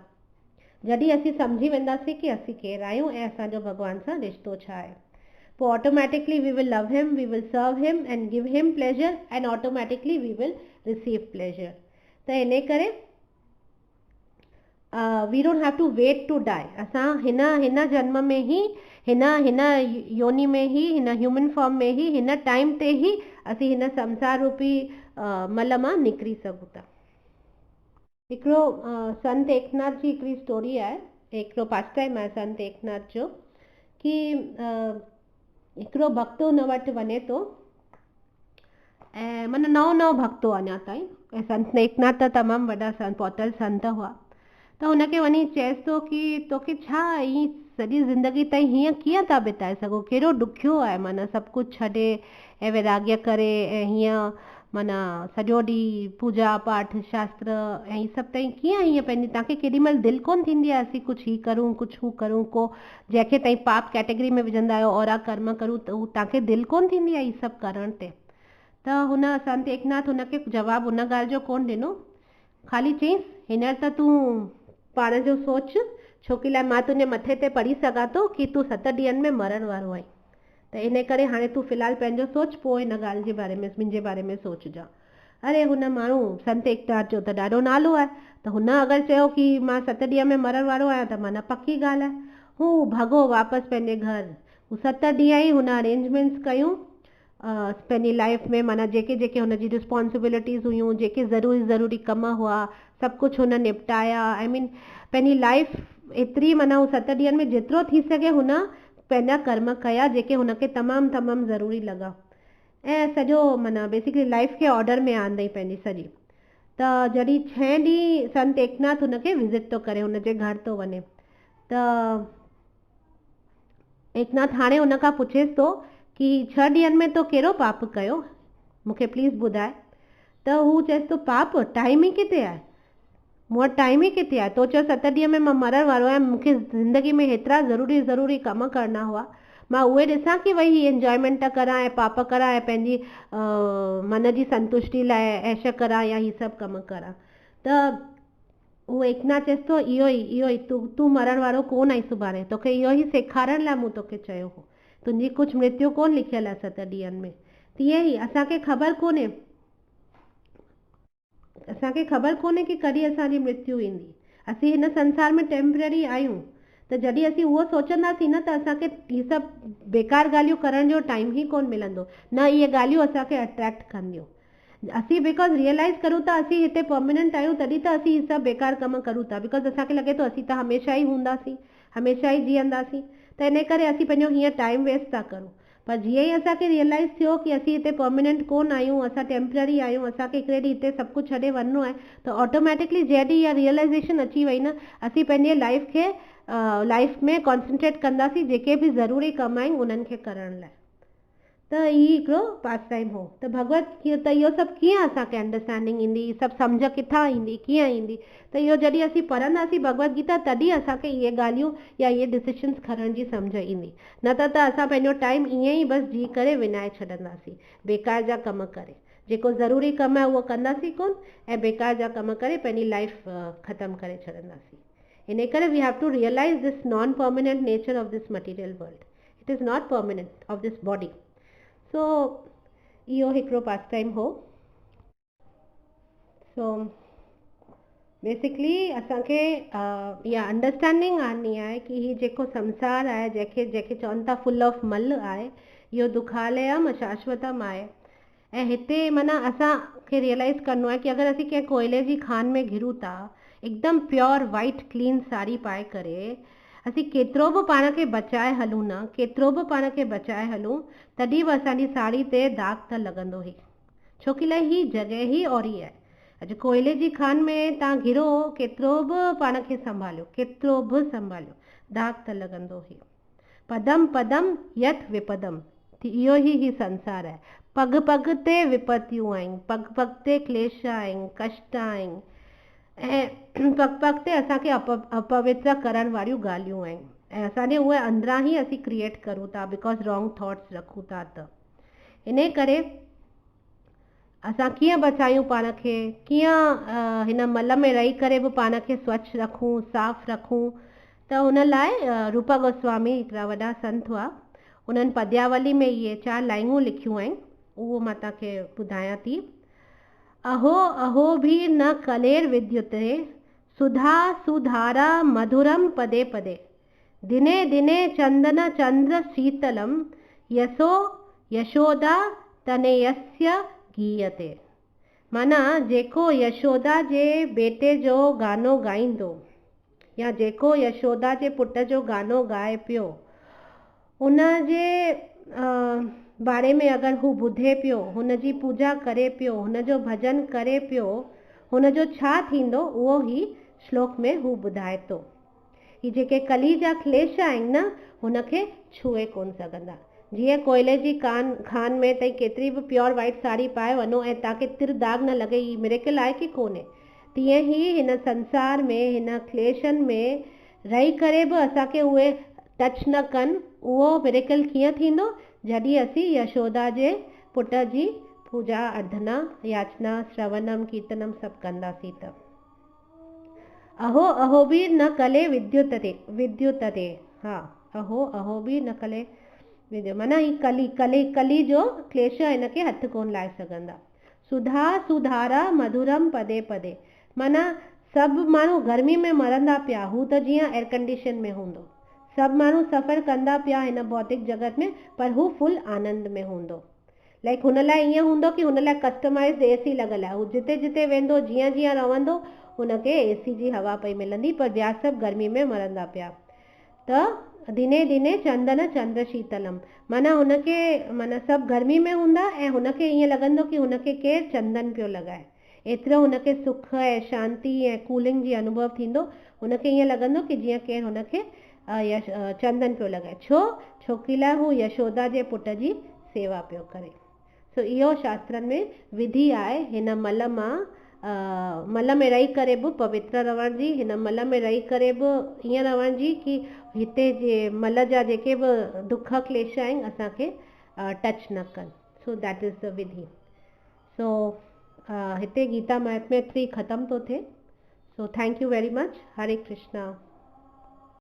जॾहिं असीं सम्झी वेंदासीं कि असीं केरु आहियूं ऐं असांजो भॻवान सां रिश्तो छा आहे। पोइ automatically we will love him, we will serve him and give him pleasure and automatically we will receive pleasure. त इन करे we don't have to wait to die. असां हिन जन्म में ही हिन योनि में ही, हिन ह्यूमन फॉर्म में ही, हिन टाइम ते ही असीं हिन संसार रूपी मल मां निकिरी सघूं था। हिकिड़ो संत एकनाथ जी हिकिड़ी स्टोरी आहे, हिकिड़ो पास्ट टाइम आहे संत एकनाथ जो, कि हिकिड़ो भक्त हुन वटि वञे थो ऐं माना नओं भक्तो अञा ताईं, ऐं संत एकनाथ त तमामु वॾा पहुतल संत हुआ। त हुनखे वञी चएसि थो कि तोखे छा ई सॼी ज़िंदगी ताईं हीअं कीअं था बिताए सघो, कहिड़ो ॾुखियो आहे, माना सभु कुझु छॾे ऐं वैराग्य करे ऐं हीअं माना सॼो ॾींहुं पूजा पाठ शास्त्र ऐं हीअ सभु ताईं कीअं हीअं पंहिंजी, तव्हांखे केॾी महिल दिलि कोन थींदी आहे असीं कुझु हीअ करूं कुझु हू करूं, को जंहिंखे ताईं पाप कैटेगरी में विझंदा आहियो औरा कर्म करूं, त हू तव्हांखे दिलि कोन थींदी आहे हीअ सभु करण ते। त हुन संत एकनाथ हुनखे जवाबु हुन ॻाल्हि जो कोन ॾिनो, ख़ाली चईंसि हींअर त तूं पाण जो सोच, छोकी लाइ मां तुंहिंजे मथे ते पढ़ी सघां थो कि तूं 7 ॾींहंनि में मरण वारो आहीं, त इन करे हाणे तूं फ़िलहाल पंहिंजो सोच, पोइ हिन ॻाल्हि जे बारे में मुंहिंजे बारे में सोचजां। अरे हुन माण्हू संत एकनाथ जो त ॾाढो नालो आहे, त हुन अगरि चयो कि मां 7 ॾींहं में मरण वारो आहियां त माना पकी ॻाल्हि आहे। हू भॻो वापसि पंहिंजे घर, हू 7 ॾींहं ई हुन अरेंजमेंट्स कयूं पंहिंजी लाइफ में, माना जेके जेके हुनजी रिस्पॉन्सिबिलिटीज़ हुयूं, जेके ज़रूरी कम हुआ, सभु कुझु हुन निपटाया। आई मीन पंहिंजी लाइफ एतिरी, माना हू 7 ॾींहंनि में जेतिरो थी सघे हुन पंहिंजा कर्म कया जेके हुनखे तमामु ज़रूरी लॻा, ऐं सॼो माना बेसिकली लाइफ खे ऑर्डर में आंदई पंहिंजी सॼी। त जॾहिं 6 ॾींहं संत एकनाथ हुनखे विज़िट थो करे, हुनजे घर थो वञे, त एकनाथ हाणे हुन खां पुछेसि थो कि 6 ॾींहंनि में तो कहिड़ो पाप कयो, मूंखे प्लीज़ ॿुधाए। त हू चएसि थो पाप, टाइम ई किथे आहे, मूं वटि टाइम ई किथे आहे, तो चयो 7 ॾींहं में मां मरण वारो आहियां, मूंखे ज़िंदगी में हेतिरा ज़रूरी कम करणा हुआ, मां उहे ॾिसां कि वही एंजॉयमेंट करां ऐं पाप करां ऐं पंहिंजी मन जी संतुष्टि लाइ ऐश करां या हीअ सभु कम करां। त उहो एकनाथ चएसि थो इहो ई तूं मरण वारो कोन आई सुभाणे, तोखे इहो ई सेखारण लाइ मूं तोखे चयो हो, तुंहिंजी कुझु मृत्यु कोन लिखियल आहे 7 ॾींहंनि में। तीअं ई असांखे ख़बर कोन्हे कि कॾहिं असांजी मृत्यु ईंदी। असीं हिन संसार में टेम्पररी आहियूं, त जॾहिं असीं उहो सोचंदासीं न त असांखे हीअ सभु बेकार ॻाल्हियूं करण जो टाइम ई कोन मिलंदो, न इहे ॻाल्हियूं असांखे अट्रैक्ट कंदियूं। असीं बिकॉज़ रियलाइज़ करूं था असीं हिते परमानेंट आहियूं, तॾहिं त असीं हीअ सभु बेकार कम करूं था, बिकॉज़ असांखे लॻे थो असीं त हमेशह ई हूंदासीं, हमेशह ई जीअंदासीं, त इन करे असीं पंहिंजो हीअं टाइम वेस्ट था करूं। पर जीअं ई असांखे रियलाइज़ थियो कि असीं हिते परमानेंट कोन आहियूं, असां टेम्पररी आहियूं, असांखे हिकिड़े ॾींहुं हिते सभु कुझु छॾे वञिणो आहे, त ऑटोमेटिकली जंहिं ॾींहुं इहा रियलाइज़ेशन अची वई न, असीं पंहिंजे लाइफ में कॉन्संट्रेट कंदासीं जेके बि ज़रूरी कम आहिनि उन्हनि खे करण लाइ। त ही हिकिड़ो पास टाइम हो। त भगवत त इहो सभु कीअं असांखे अंडरस्टैंडिंग ईंदी, सभु सम्झ किथां ईंदी, कीअं ईंदी? त इहो जॾहिं असीं पढ़ंदासीं भगवत गीता तॾहिं असांखे इहे ॻाल्हियूं या इहे डिसीशन्स खणण जी सम्झ ईंदी। न त असां पंहिंजो टाइम ईअं ई बसि जी करे विञाए छॾंदासीं बेकार जा कम करे। जेको ज़रूरी कम आहे उहो कंदासीं कोन ऐं बेकार जा कम करे पंहिंजी लाइफ ख़तमु करे छॾंदासीं। इन करे we have to realise this non permanent nature of this material world. It is not permanent of this body. So इहो हिकिड़ो पास टाइम हो। सो बेसिकली असांखे इहा अंडरस्टैंडिंग आनी आहे कि हीउ जेको संसार आहे जंहिंखे चवनि था फुल ऑफ मल आहे, इहो दुखालयम अशाश्वतम आहे। ऐं हिते माना असांखे रियलाइज़ करिणो आहे कि अगरि असीं कंहिं कोयले जी खान में घिरूं था हिकदमि प्योर वाइट क्लीन साड़ी पाए करे, असीं केतिरो बि पाण खे बचाए हलूं न, केतिरो बि पाण खे बचाए हलूं, तॾहिं बि असांजी साड़ी ते दाग त लॻंदो ई। छो कि लाइ ही जॻह ई ओड़ी आहे। अॼु कोयले जी खान में तव्हां घिरो, केतिरो बि पाण खे संभालियो, केतिरो बि संभालियो, दाग त लॻंदो ई। पदम पदम यथ विपदम, इहो ही संसार आहे। पग पग ते विपतियूं आहिनि, पग पग ते क्लेश आहिनि, कष्ट आहिनि ऐं पग पग ते असांखे अपवित्र करण वारियूं ॻाल्हियूं आहिनि ऐं असांजे उहे अंदरां ई असीं क्रिएट करूं था बिकॉज़ रॉन्ग थॉट्स रखूं था। त इन करे असां कीअं बचायूं पाण खे, कीअं हिन मल में रही करे बि पाण खे स्वच्छ रखूं, साफ़ रखूं। त हुन लाइ रूपा गोस्वामी हिकिड़ा वॾा संत हुआ, उन्हनि पद्यावली में इहे 4 लाइनूं लिखियूं आहिनि, उहो मां तव्हांखे ॿुधायां थी। अहो अहो भी न कलेर विद्युते, सुधा सुधारा मधुरम पदे पदे, दिने दिने चंदन चंद्र शीतलम, यशो यशोदा तनयस्य गीयते। माना जेको यशोदा जे बेटे जो गानो ॻाईंदो या जेको यशोदा जे पुट जो गानो ॻाए पियो, उन जे बारे में अगरि हू ॿुधे पियो, हुन जी पूजा करे पियो, हुन जो भॼन करे पियो, हुन जो छा थींदो उहो ही श्लोक में हू ॿुधाए थो। ही जेके कली जा क्लेश आहिनि न, हुनखे छुए कोन सघंदा। जीअं कोयले जी खान में तई केतिरी बि प्योर वाइट साड़ी पाए वञो ऐं तव्हांखे तिर दाग न लॻे, ही मिरेकल आहे कि कोन्हे? तीअं ही हिन संसार में, हिन क्लेशनि में रही करे बि असांखे उहे टच न कनि, उहो मिरेकल कीअं थींदो? जॾहिं असीं यशोदा जे पुट जी पूजा अर्धना याचना श्रवणम कीर्तनम सभु कंदासीं। त अहो अहो बि न कले विद्युतते, हा, अहो अहो बि न कले विद्युत, माना ही कली जो क्लेश हिनखे हथ कोन लाए सघंदा। सुधा सुधारा मधुरम पदे पदे, माना सभु माण्हू गर्मी में मरंदा पिया, हू त जीअं एयर कंडीशन में हूंदो। सभु माण्हू सफ़र कंदा पिया हिन भौतिक जगत में, पर हू फुल आनंद में हूंदो। लाइक हुन लाइ ईअं हूंदो कि हुन लाइ कस्टमाइज़ AC लॻल आहे, हू जिते जिते वेंदो, जीअं जीअं रहंदो, हुनखे AC जी हवा पई मिलंदी, पर ॿिया सभु गर्मी में मरंदा पिया। त दिने दिने चंदन चंद्र शीतलम, माना हुनखे माना सभु गर्मी में हूंदा ऐं हुनखे ईअं लॻंदो कि हुनखे केरु चंदन पियो लॻाए, एतिरो हुनखे सुख ऐं शांती ऐं कूलिंग जी अनुभव थींदो। हुनखे ईअं लॻंदो कि जीअं केरु हुनखे चंदन पियो लॻाए। छो कि लाइ हू यशोदा जे पुट जी सेवा पियो करे। सो इहो शास्त्रनि में विधि आहे हिन मल में रही करे बि पवित्र रहण जी, हिन मल में रही करे बि ईअं रहण जी कि हिते जे मल जा जेके बि दुख क्लेश आहिनि असांखे टच न कनि। सो दैट इज़ द विधि। सो हिते गीता महात्म्य 3 ख़तम थो थिए। So thank U very much. Hare Krishna.